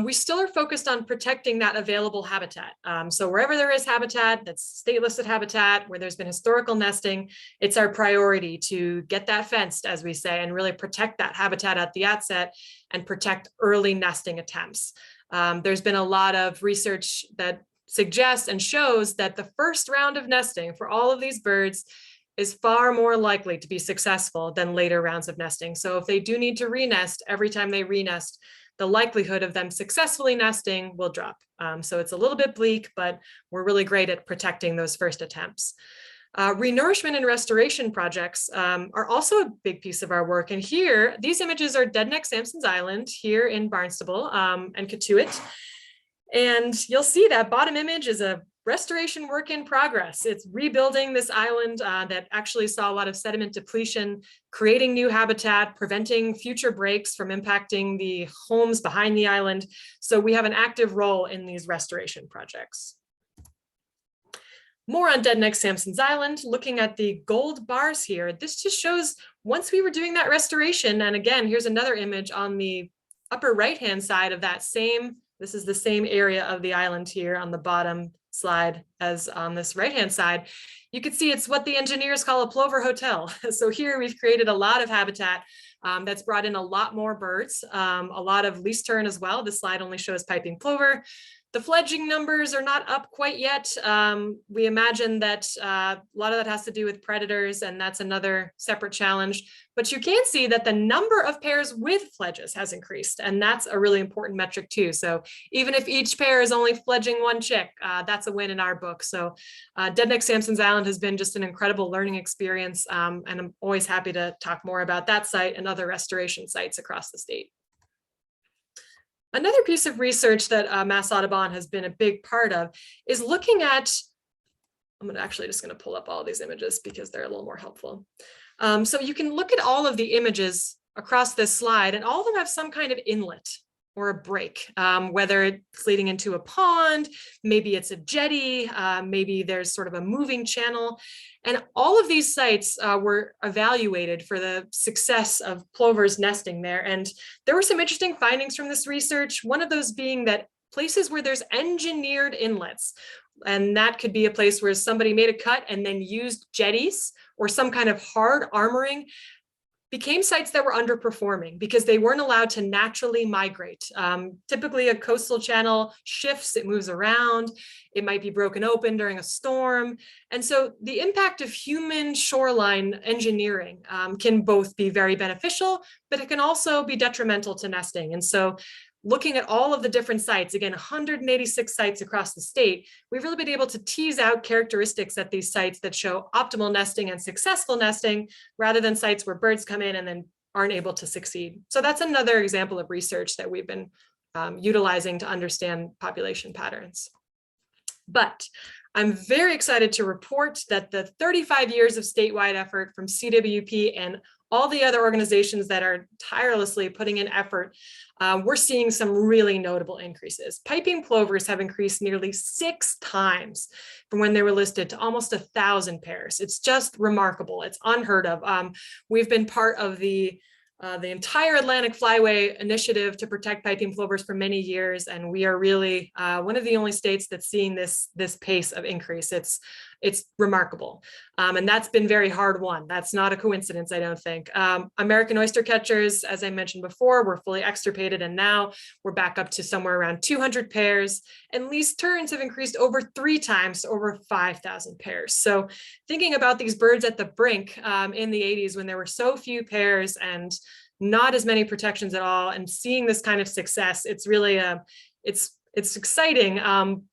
we still are focused on protecting that available habitat. So wherever there is habitat, that's state listed habitat, where there's been historical nesting, it's our priority to get that fenced, as we say, and really protect that habitat at the outset and protect early nesting attempts. There's been a lot of research that suggests and shows that the first round of nesting for all of these birds is far more likely to be successful than later rounds of nesting. So if they do need to renest, every time they renest, the likelihood of them successfully nesting will drop. So it's a little bit bleak, but we're really great at protecting those first attempts. Renourishment and restoration projects are also a big piece of our work. And here, these images are Deadneck Sampson's Island here in Barnstable and Cotuit. And you'll see that bottom image is a restoration work in progress. It's rebuilding this island that actually saw a lot of sediment depletion, creating new habitat, preventing future breaks from impacting the homes behind the island. So we have an active role in these restoration projects. More on Deadneck Sampson's Island, looking at the gold bars here. This just shows once we were doing that restoration, and again, here's another image on the upper right-hand side of that same, this is the same area of the island here on the bottom slide as on this right-hand side. You can see it's what the engineers call a plover hotel. So here we've created a lot of habitat that's brought in a lot more birds, a lot of least tern as well. This slide only shows piping plover. The fledging numbers are not up quite yet. We imagine that a lot of that has to do with predators, and that's another separate challenge. But you can see that the number of pairs with fledges has increased, and that's a really important metric too. So even if each pair is only fledging one chick, that's a win in our book. So Deadneck Sampson's Island has been just an incredible learning experience, and I'm always happy to talk more about that site and other restoration sites across the state. Another piece of research that Mass Audubon has been a big part of is looking at, I'm actually just going to pull up all these images because they're a little more helpful. So you can look at all of the images across this slide, and all of them have some kind of inlet or a break, whether it's leading into a pond, maybe it's a jetty, maybe there's sort of a moving channel. And all of these sites were evaluated for the success of plovers nesting there. And there were some interesting findings from this research, one of those being that places where there's engineered inlets, and that could be a place where somebody made a cut and then used jetties or some kind of hard armoring, became sites that were underperforming because they weren't allowed to naturally migrate. Typically a coastal channel shifts, it moves around, it might be broken open during a storm. And so the impact of human shoreline engineering can both be very beneficial, but it can also be detrimental to nesting. And so looking at all of the different sites, again, 186 sites across the state, we've really been able to tease out characteristics at these sites that show optimal nesting and successful nesting, rather than sites where birds come in and then aren't able to succeed. So that's another example of research that we've been utilizing to understand population patterns. But I'm very excited to report that the 35 years of statewide effort from CWP and all the other organizations that are tirelessly putting in effort, we're seeing some really notable increases. Piping plovers have increased nearly 6 times from when they were listed to almost 1,000 pairs. It's just remarkable. It's unheard of. We've been part of the entire Atlantic Flyway initiative to protect piping plovers for many years, and we are really one of the only states that's seeing this pace of increase. It's remarkable, and that's been very hard won. That's not a coincidence, I don't think. American oystercatchers, as I mentioned before, were fully extirpated, and now we're back up to somewhere around 200 pairs. And least terns have increased over 3 times to over 5,000 pairs. So thinking about these birds at the brink in the 80s, when there were so few pairs and not as many protections at all, and seeing this kind of success, it's really it's exciting,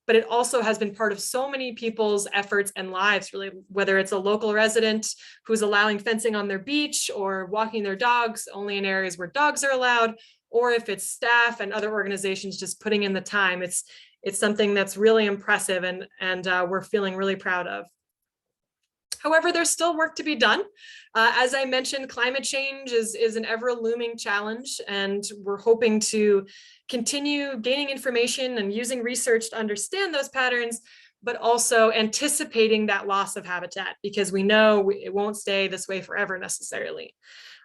but it also has been part of so many people's efforts and lives, really, whether it's a local resident who's allowing fencing on their beach or walking their dogs only in areas where dogs are allowed, or if it's staff and other organizations just putting in the time. It's something that's really impressive, and we're feeling really proud of. However, there's still work to be done. As I mentioned, climate change is an ever looming challenge, and we're hoping to continue gaining information and using research to understand those patterns, but also anticipating that loss of habitat, because we know it won't stay this way forever necessarily.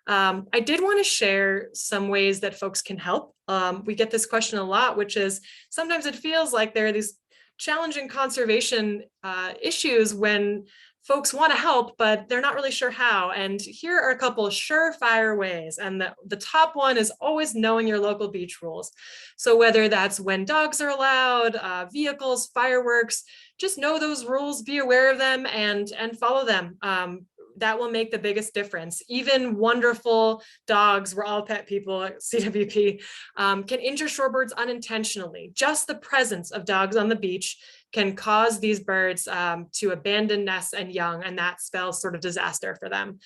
I did want to share some ways that folks can help. We get this question a lot, which is sometimes it feels like there are these challenging conservation issues when folks want to help, but they're not really sure how. And here are a couple of surefire ways. And the top one is always knowing your local beach rules. So whether that's when dogs are allowed, vehicles, fireworks, just know those rules, be aware of them, and follow them. That will make the biggest difference. Even wonderful dogs, we're all pet people at CWP, can injure shorebirds unintentionally. Just the presence of dogs on the beach can cause these birds to abandon nests and young, and that spells sort of disaster for them.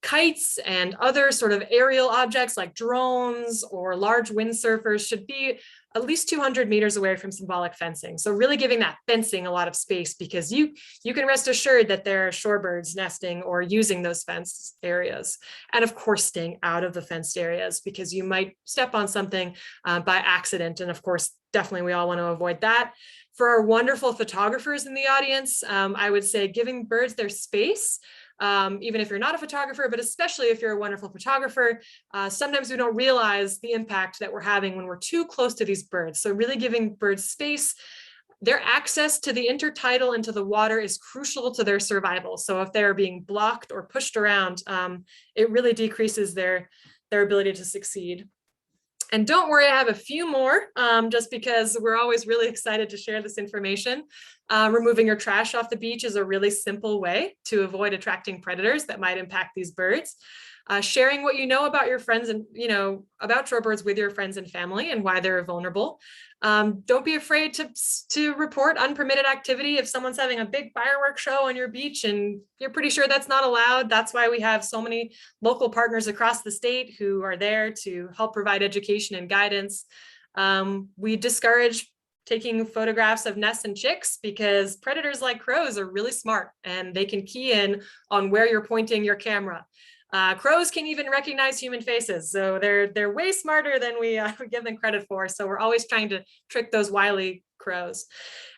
Kites and other sort of aerial objects like drones or large windsurfers should be at least 200 meters away from symbolic fencing. So really giving that fencing a lot of space, because you can rest assured that there are shorebirds nesting or using those fenced areas. And of course, staying out of the fenced areas, because you might step on something by accident. And of course, definitely we all want to avoid that. For our wonderful photographers in the audience, I would say giving birds their space. Even if you're not a photographer, but especially if you're a wonderful photographer, sometimes we don't realize the impact that we're having when we're too close to these birds. So really giving birds space. Their access to the intertidal and to the water is crucial to their survival. So if they're being blocked or pushed around, it really decreases their ability to succeed. And don't worry, I have a few more, just because we're always really excited to share this information. Removing your trash off the beach is a really simple way to avoid attracting predators that might impact these birds. Sharing what you know about your friends and, about shorebirds with your friends and family and why they're vulnerable. Don't be afraid to report unpermitted activity if someone's having a big fireworks show on your beach and you're pretty sure that's not allowed. That's why we have so many local partners across the state who are there to help provide education and guidance. We discourage taking photographs of nests and chicks because predators like crows are really smart and they can key in on where you're pointing your camera. Crows can even recognize human faces, so they're way smarter than we give them credit for. So we're always trying to trick those wily crows.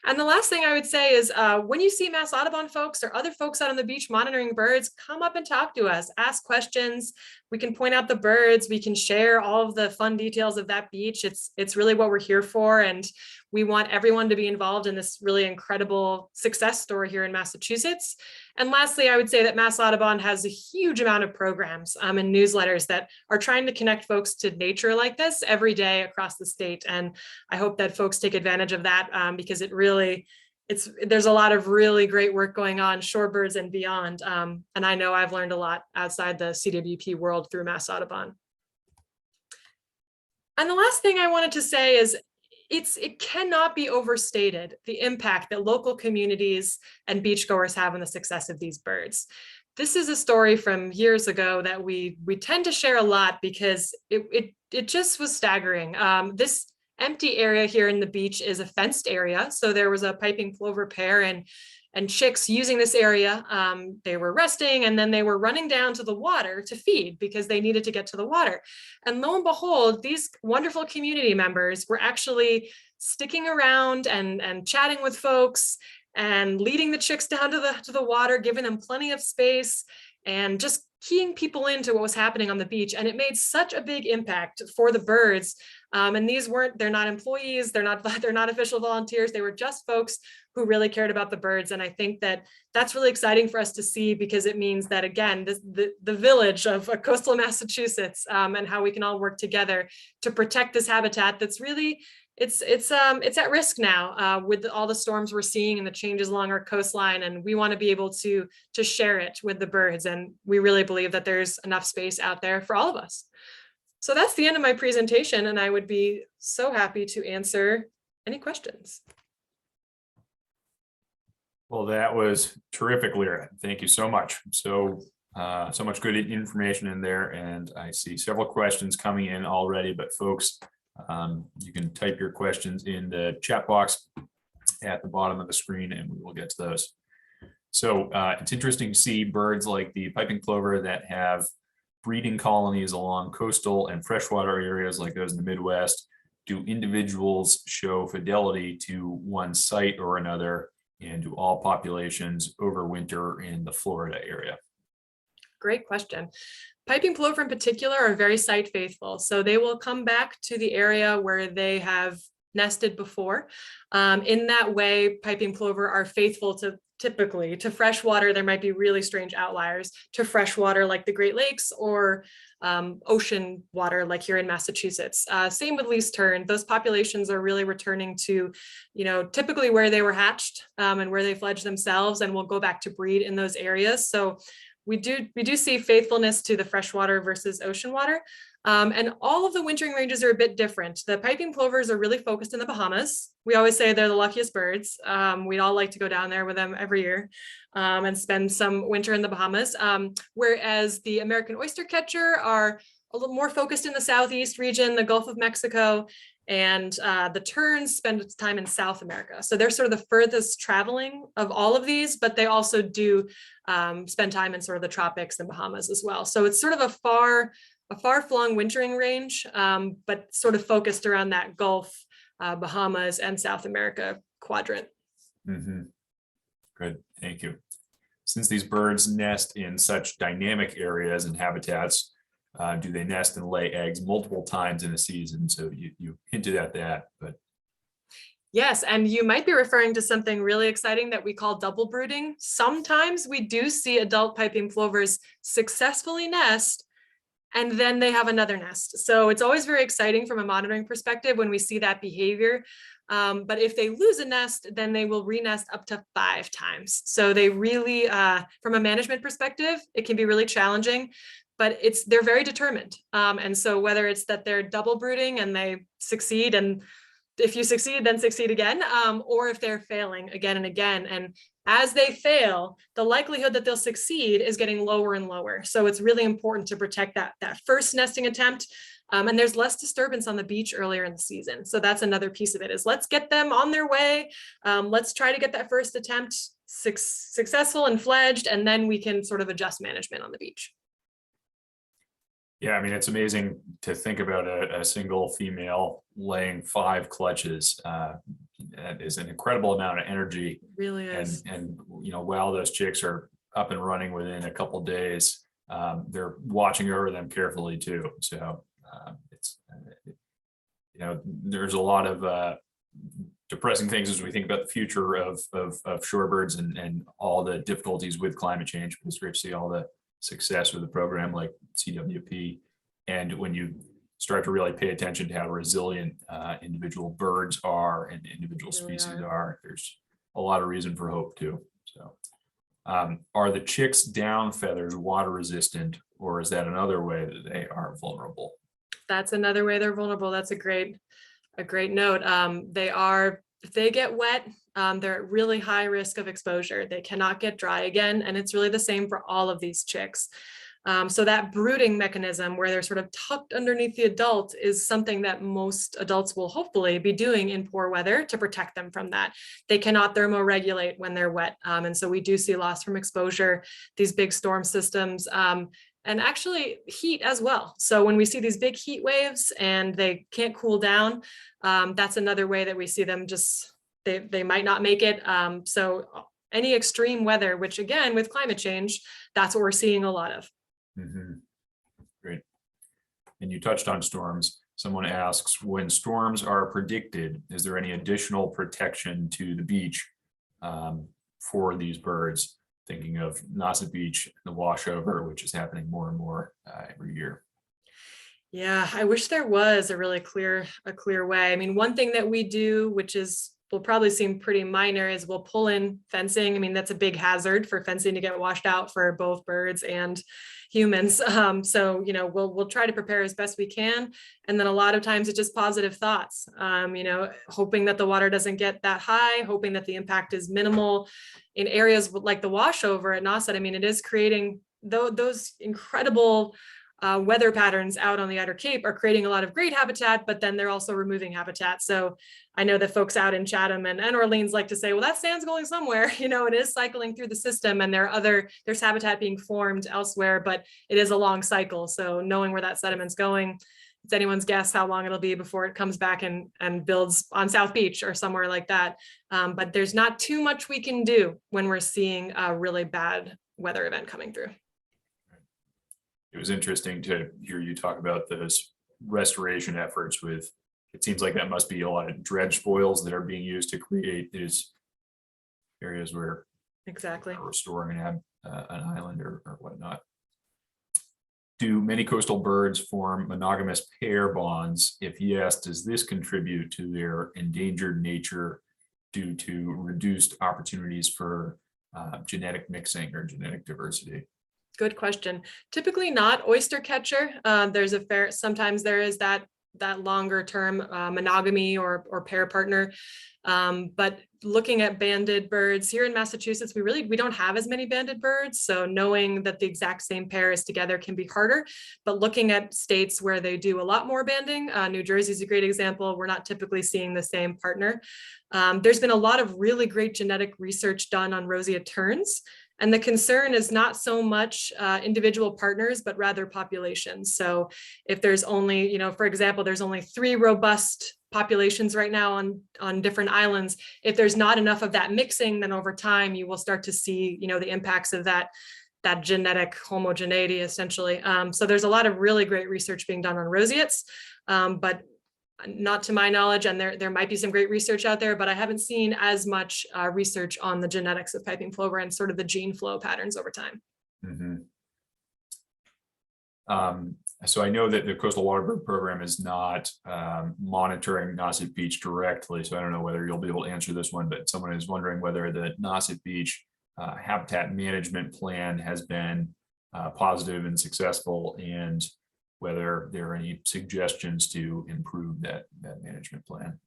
And the last thing I would say is when you see Mass Audubon folks or other folks out on the beach monitoring birds, come up and talk to us, ask questions. We can point out the birds, we can share all of the fun details of that beach. It's really what we're here for. And we want everyone to be involved in this really incredible success story here in Massachusetts. And lastly, I would say that Mass Audubon has a huge amount of programs and newsletters that are trying to connect folks to nature like this every day across the state. And I hope that folks take advantage of that because there's a lot of really great work going on, shorebirds and beyond. And I know I've learned a lot outside the CWP world through Mass Audubon. And the last thing I wanted to say is it cannot be overstated the impact that local communities and beachgoers have on the success of these birds. This is a story from years ago that we tend to share a lot because it just was staggering. This empty area here in the beach is a fenced area. So there was a piping plover pair and chicks using this area. They were resting and then they were running down to the water to feed because they needed to get to the water. And lo and behold, these wonderful community members were actually sticking around and chatting with folks and leading the chicks down to the water, giving them plenty of space and just keying people into what was happening on the beach. And it made such a big impact for the birds. And they're not employees, they're not official volunteers, they were just folks who really cared about the birds. And I think that that's really exciting for us to see because it means that, again, the village of coastal Massachusetts and how we can all work together to protect this habitat that's really, it's at risk now with all the storms we're seeing and the changes along our coastline. And we want to be able to share it with the birds. And we really believe that there's enough space out there for all of us. So that's the end of my presentation, and I would be so happy to answer any questions. Well, that was terrific, Lyra. Thank you so much. So much good information in there, and I see several questions coming in already, but folks, you can type your questions in the chat box at the bottom of the screen and we will get to those. So it's interesting to see birds like the piping plover that have breeding colonies along coastal and freshwater areas like those in the Midwest. Do individuals show fidelity to one site or another, and do all populations overwinter in the Florida area? Great question. Piping plover in particular are very site faithful. So they will come back to the area where they have nested before. In that way, piping plover are faithful typically to freshwater. There might be really strange outliers to freshwater like the Great Lakes or ocean water like here in Massachusetts. Same with least tern. Those populations are really returning to, typically where they were hatched and where they fledged themselves, and will go back to breed in those areas. So we do see faithfulness to the freshwater versus ocean water. And all of the wintering ranges are a bit different. The piping plovers are really focused in the Bahamas. We always say they're the luckiest birds. We'd all like to go down there with them every year and spend some winter in the Bahamas. Whereas the American oystercatcher are a little more focused in the Southeast region, the Gulf of Mexico, and the terns spend time in South America. So they're sort of the furthest traveling of all of these, but they also do spend time in sort of the tropics and Bahamas as well. So it's sort of a far-flung wintering range, but sort of focused around that Gulf, Bahamas, and South America quadrant. Mm-hmm. Good, thank you. Since these birds nest in such dynamic areas and habitats, do they nest and lay eggs multiple times in a season? So you hinted at that, but. Yes, and you might be referring to something really exciting that we call double brooding. Sometimes we do see adult piping plovers successfully nest and then they have another nest. So it's always very exciting from a monitoring perspective when we see that behavior. But if they lose a nest, then they will re-nest up to 5 times. So they really, from a management perspective, it can be really challenging, but they're very determined. And so whether it's that they're double brooding and they succeed, and if you succeed, then succeed again, or if they're failing again and again. And as they fail, the likelihood that they'll succeed is getting lower and lower. So it's really important to protect that first nesting attempt. And there's less disturbance on the beach earlier in the season. So that's another piece of it, is let's get them on their way. Let's try to get that first attempt successful and fledged, and then we can sort of adjust management on the beach. Yeah, I mean, it's amazing to think about a single female laying 5 clutches. That is an incredible amount of energy. It really is. And while those chicks are up and running within a couple of days, they're watching over them carefully too. So it's there's a lot of depressing things as we think about the future of shorebirds and all the difficulties with climate change. But it's great to see all the success with a program like CWP, and when you start to really pay attention to how resilient individual birds are and individual species are, there's a lot of reason for hope too. So are the chicks' down feathers water resistant, or is that another way that they are vulnerable? That's another way they're vulnerable. That's a great note. If they get wet, they're at really high risk of exposure. They cannot get dry again. And it's really the same for all of these chicks. So that brooding mechanism where they're sort of tucked underneath the adult is something that most adults will hopefully be doing in poor weather to protect them from that. They cannot thermoregulate when they're wet. And so we do see loss from exposure, these big storm systems, and actually heat as well. So when we see these big heat waves and they can't cool down, that's another way that we see them they might not make it. So any extreme weather, which again, with climate change, that's what we're seeing a lot of. Mm-hmm. Great. And you touched on storms. Someone asks, when storms are predicted, is there any additional protection to the beach for these birds? Thinking of Nauset Beach, the washover, which is happening more and more every year. Yeah, I wish there was a really clear way. I mean, one thing that we do, which will probably seem pretty minor, is we'll pull in fencing. I mean, that's a big hazard for fencing to get washed out for both birds and humans. So, we'll try to prepare as best we can. And then a lot of times it's just positive thoughts, hoping that the water doesn't get that high, hoping that the impact is minimal. In areas like the washover at Nauset, I mean, it is creating those incredible weather patterns out on the Outer Cape are creating a lot of great habitat, but then they're also removing habitat. So I know that folks out in Chatham and Orleans like to say, well, that sand's going somewhere, it is cycling through the system, and there's habitat being formed elsewhere, but it is a long cycle. So knowing where that sediment's going, it's anyone's guess how long it'll be before it comes back and builds on South Beach or somewhere like that. But there's not too much we can do when we're seeing a really bad weather event coming through. It was interesting to hear you talk about those restoration efforts it seems like that must be a lot of dredge spoils that are being used to create these areas where exactly restoring an island or whatnot. Do many coastal birds form monogamous pair bonds? If yes, does this contribute to their endangered nature due to reduced opportunities for genetic mixing or genetic diversity? Good question. Typically not oystercatcher. Sometimes there is that longer term monogamy or pair partner. But looking at banded birds here in Massachusetts, we don't have as many banded birds. So knowing that the exact same pair is together can be harder. But looking at states where they do a lot more banding, New Jersey is a great example. We're not typically seeing the same partner. There's been a lot of really great genetic research done on roseate terns. And the concern is not so much individual partners, but rather populations. So if there's only, for example, there's only 3 robust populations right now on different islands. If there's not enough of that mixing, then over time you will start to see, the impacts of that genetic homogeneity essentially. So there's a lot of really great research being done on roseates, but not to my knowledge, and there might be some great research out there, but I haven't seen as much research on the genetics of piping plover and sort of the gene flow patterns over time. Mm-hmm. So I know that the Coastal Waterbird program is not monitoring Nauset Beach directly, so I don't know whether you'll be able to answer this one, but someone is wondering whether the Nauset Beach habitat management plan has been positive and successful, and whether there are any suggestions to improve that management plan.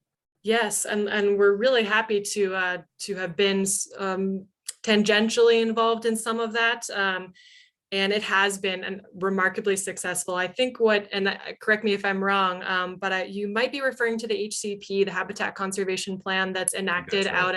Yes, and we're really happy to have been tangentially involved in some of that. And it has been remarkably successful. I think correct me if I'm wrong, but you might be referring to the HCP, the Habitat Conservation Plan that's enacted out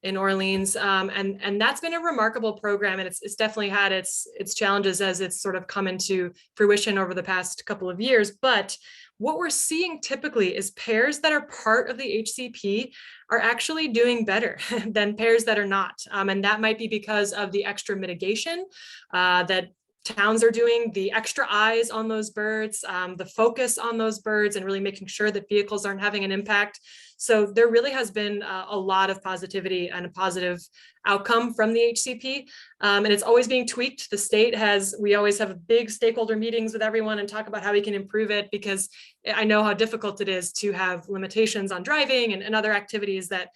in Orleans. And that's been a remarkable program, and it's definitely had its challenges as it's sort of come into fruition over the past couple of years. But what we're seeing typically is pairs that are part of the HCP are actually doing better than pairs that are not. And that might be because of the extra mitigation that towns are doing, the extra eyes on those birds, the focus on those birds, and really making sure that vehicles aren't having an impact. So there really has been a lot of positivity and a positive outcome from the HCP. And it's always being tweaked. The state we always have big stakeholder meetings with everyone and talk about how we can improve it, because I know how difficult it is to have limitations on driving and other activities that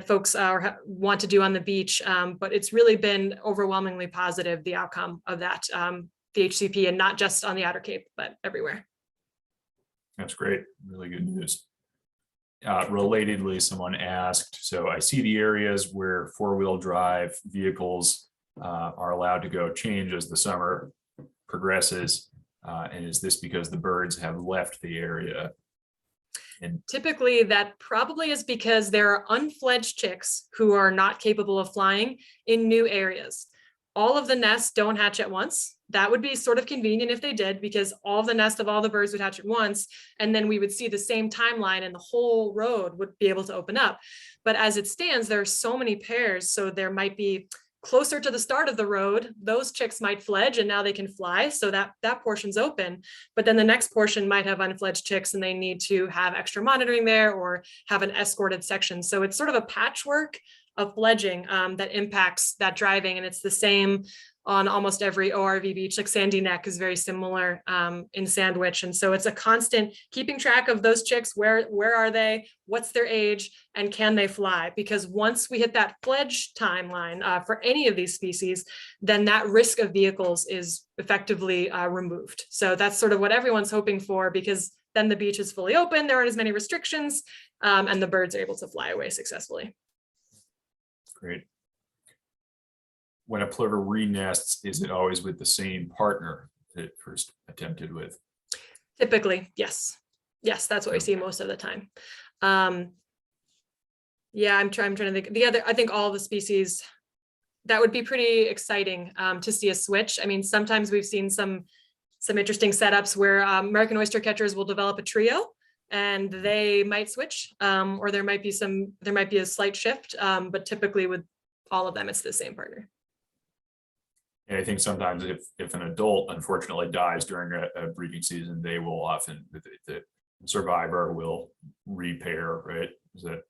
folks want to do on the beach. But it's really been overwhelmingly positive, the outcome of that, the HCP, and not just on the Outer Cape, but everywhere. That's great. Really good news. Relatedly, someone asked, so I see the areas where four-wheel drive vehicles are allowed to go change as the summer progresses. And is this because the birds have left the area? And typically that probably is because there are unfledged chicks who are not capable of flying in new areas. All of the nests don't hatch at once. That would be sort of convenient if they did, because all of the nest of all the birds would hatch at once, and then we would see the same timeline and the whole road would be able to open up. But as it stands, there are so many pairs, so there might be closer to the start of the road, those chicks might fledge and now they can fly, so that portion's open. But then the next portion might have unfledged chicks and they need to have extra monitoring there or have an escorted section. So it's sort of a patchwork of fledging that impacts that driving, and it's the same on almost every ORV beach. Like Sandy Neck is very similar in Sandwich, and so it's a constant keeping track of those chicks. Where are they? What's their age? And can they fly? Because once we hit that fledge timeline for any of these species, then that risk of vehicles is effectively removed. So that's sort of what everyone's hoping for, because then the beach is fully open, there aren't as many restrictions, and the birds are able to fly away successfully. Great. When a plover renests, is it always with the same partner that it first attempted with? Typically, yes. Yes, that's what we see most of the time. Yeah, I'm trying to think. I think all the species, that would be pretty exciting to see a switch. I mean, sometimes we've seen some interesting setups where American oystercatchers will develop a trio and they might switch, or there might be a slight shift, but typically with all of them, it's the same partner. And I think sometimes if an adult unfortunately dies during a breeding season, they will often, the survivor will repair, right? Is that?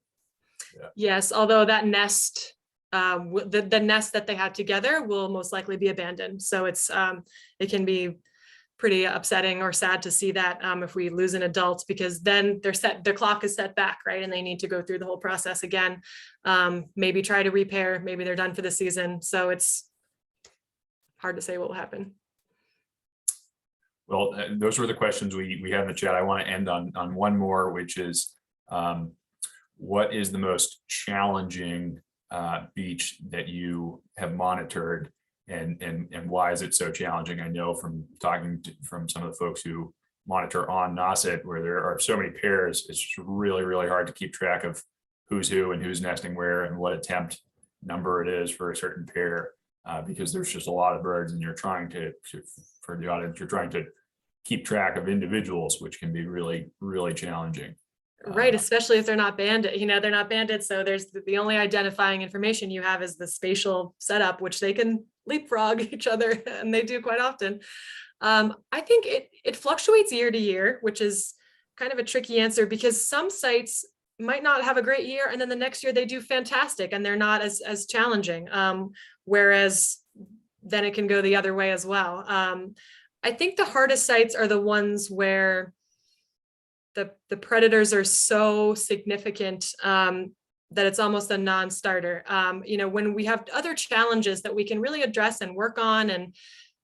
Yeah. Yes, although that nest, the nest that they had together will most likely be abandoned. So it can be pretty upsetting or sad to see that if we lose an adult, because then their clock is set back, right? And they need to go through the whole process again. Maybe try to repair, maybe they're done for the season. So it's hard to say what will happen. Well, those were the questions we had in the chat. I want to end on one more, which is, what is the most challenging beach that you have monitored, and why is it so challenging? I know from talking from some of the folks who monitor on Nauset, where there are so many pairs, it's really, really hard to keep track of who's who and who's nesting where and what attempt number it is for a certain pair. Because there's just a lot of birds, and you're trying for the audience, you're trying to keep track of individuals, which can be really, really challenging. Right, especially if they're not banded. They're not banded, so there's the only identifying information you have is the spatial setup, which they can leapfrog each other, and they do quite often. I think it fluctuates year to year, which is kind of a tricky answer, because some sites might not have a great year, and then the next year they do fantastic and they're not as challenging, whereas then it can go the other way as well. I think the hardest sites are the ones where the predators are so significant that it's almost a non-starter. When we have other challenges that we can really address and work on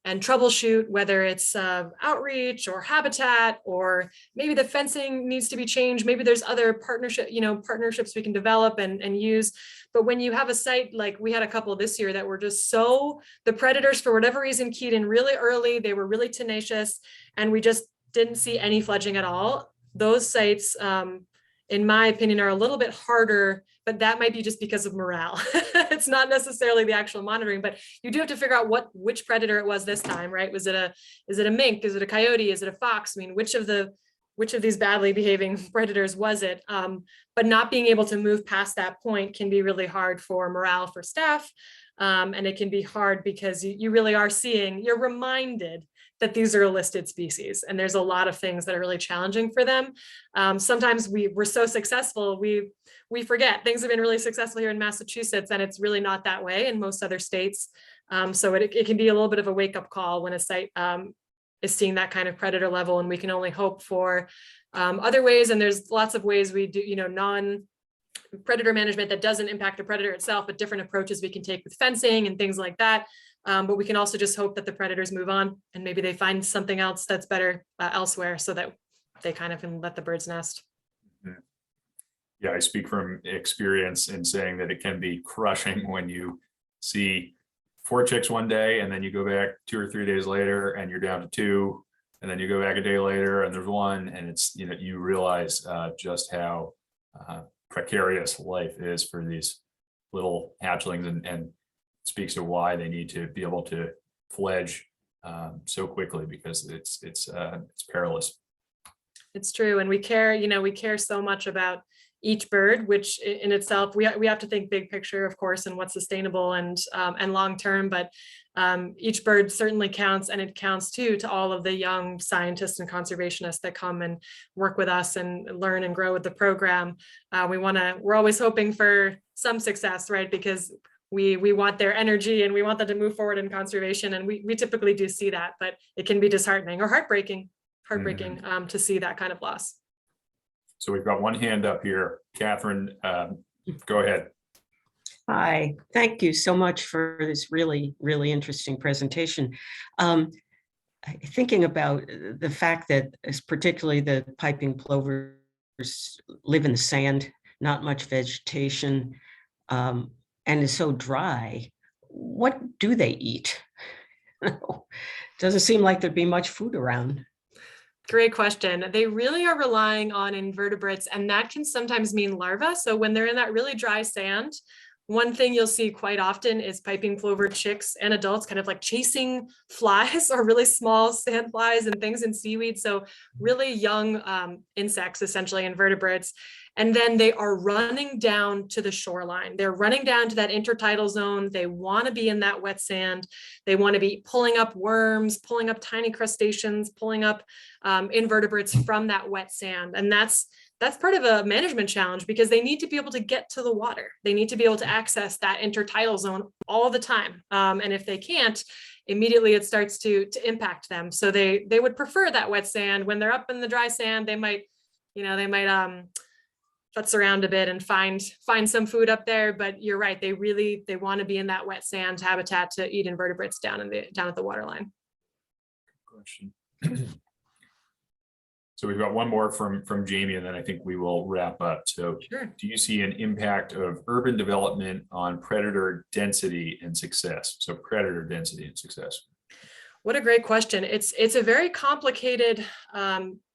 and troubleshoot, whether it's outreach or habitat, or maybe the fencing needs to be changed. Maybe there's other partnerships we can develop and use. But when you have a site, like we had a couple this year that were just the predators, for whatever reason, keyed in really early, they were really tenacious, and we just didn't see any fledging at all. Those sites, in my opinion, are a little bit harder, but that might be just because of morale. It's not necessarily the actual monitoring, but you do have to figure out which predator it was this time, right? Is it a mink? Is it a coyote? Is it a fox? I mean, which of these badly behaving predators was it? But not being able to move past that point can be really hard for morale for staff. And it can be hard because you really are you're reminded that these are a listed species, and there's a lot of things that are really challenging for them. Sometimes we're so successful, we forget things have been really successful here in Massachusetts, and it's really not that way in most other states. So it can be a little bit of a wake-up call when a site is seeing that kind of predator level, and we can only hope for other ways. And there's lots of ways we do, non-predator management that doesn't impact the predator itself, but different approaches we can take with fencing and things like that. But we can also just hope that the predators move on, and maybe they find something else that's better elsewhere, so that they kind of can let the birds nest. Yeah, I speak from experience in saying that it can be crushing when you see 4 chicks one day, and then you go back 2 or 3 days later and you're down to 2, and then you go back a day later and there's 1, and it's, you realize just how precarious life is for these little hatchlings, and speaks to why they need to be able to fledge so quickly, because it's perilous. It's true, and we care so much about each bird, which in itself we have to think big picture, of course, and what's sustainable and long term. But each bird certainly counts, and it counts too to all of the young scientists and conservationists that come and work with us and learn and grow with the program. We're always hoping for some success, right? Because we want their energy and we want them to move forward in conservation, and we typically do see that, but it can be disheartening or heartbreaking to see that kind of loss. So we've got one hand up here. Catherine, go ahead. Hi, thank you so much for this really, really interesting presentation. Thinking about the fact that particularly the piping plovers live in the sand, not much vegetation, and is so dry, what do they eat? Doesn't seem like there'd be much food around. Great question. They really are relying on invertebrates, and that can sometimes mean larvae. So when they're in that really dry sand, one thing you'll see quite often is piping plover chicks and adults kind of like chasing flies or really small sand flies and things in seaweed. So really young insects, essentially invertebrates. And then they are running down to the shoreline. They're running down to that intertidal zone. They want to be in that wet sand. They want to be pulling up worms, pulling up tiny crustaceans, pulling up invertebrates from that wet sand. And that's part of a management challenge, because they need to be able to get to the water. They need to be able to access that intertidal zone all the time. And if they can't, immediately it starts to impact them. So they would prefer that wet sand. When they're up in the dry sand, they might futz around a bit and find some food up there. But you're right, they want to be in that wet sand habitat to eat invertebrates down at the waterline. Question. So we've got one more from Jamie, and then I think we will wrap up. So Sure. Do you see an impact of urban development on predator density and success? So predator density and success. What a great question. It's a very complicated,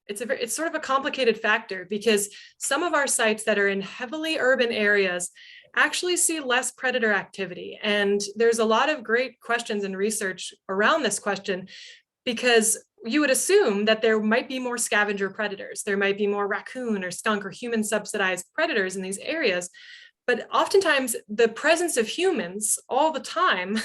it's sort of a complicated factor, because some of our sites that are in heavily urban areas actually see less predator activity. And there's a lot of great questions and research around this question, because you would assume that there might be more scavenger predators. There might be more raccoon or skunk or human subsidized predators in these areas. But oftentimes the presence of humans all the time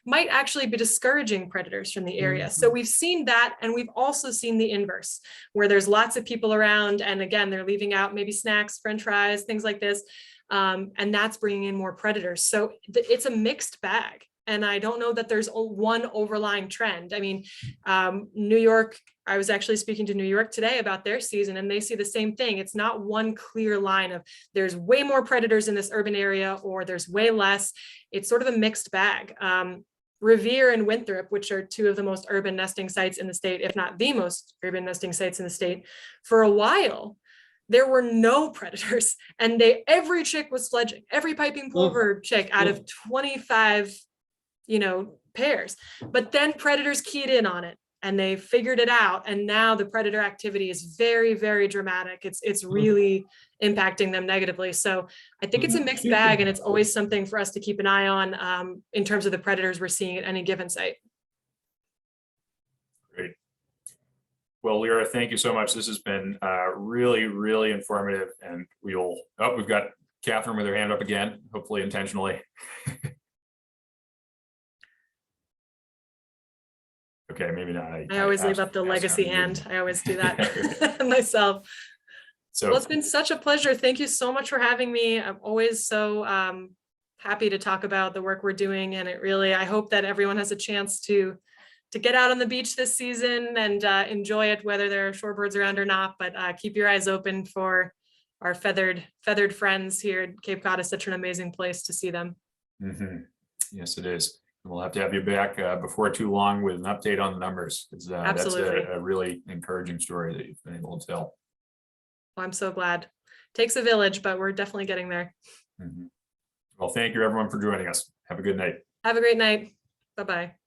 might actually be discouraging predators from the area. So we've seen that, and we've also seen the inverse, where there's lots of people around, and again, they're leaving out maybe snacks, French fries, things like this. And that's bringing in more predators. So it's a mixed bag. And I don't know that there's one overlying trend. I mean, New York, I was actually speaking to New York today about their season, and they see the same thing. It's not one clear line of there's way more predators in this urban area or there's way less. It's sort of a mixed bag. Revere and Winthrop, which are two of the most urban nesting sites in the state, if not the most urban nesting sites in the state, for a while, there were no predators, and every chick was fledging, every piping plover chick out of 25, pairs. But then predators keyed in on it and they figured it out. And now the predator activity is very, very dramatic. It's really impacting them negatively. So I think it's a mixed bag, and it's always something for us to keep an eye on in terms of the predators we're seeing at any given site. Great. Well, Lyra, thank you so much. This has been really, really informative, and we've got Catherine with her hand up again, hopefully intentionally. Okay, maybe not. I always leave up the legacy hand. I always do that myself. So well, it's been such a pleasure. Thank you so much for having me. I'm always so happy to talk about the work we're doing. And I hope that everyone has a chance to get out on the beach this season and enjoy it, whether there are shorebirds around or not. But keep your eyes open for our feathered friends here at Cape Cod. Is such an amazing place to see them. Yes, it is. We'll have to have you back before too long with an update on the numbers. That's a really encouraging story that you've been able to tell. Well, I'm so glad. Takes a village, but we're definitely getting there. Well, thank you everyone for joining us. Have a good night. Have a great night. Bye-bye.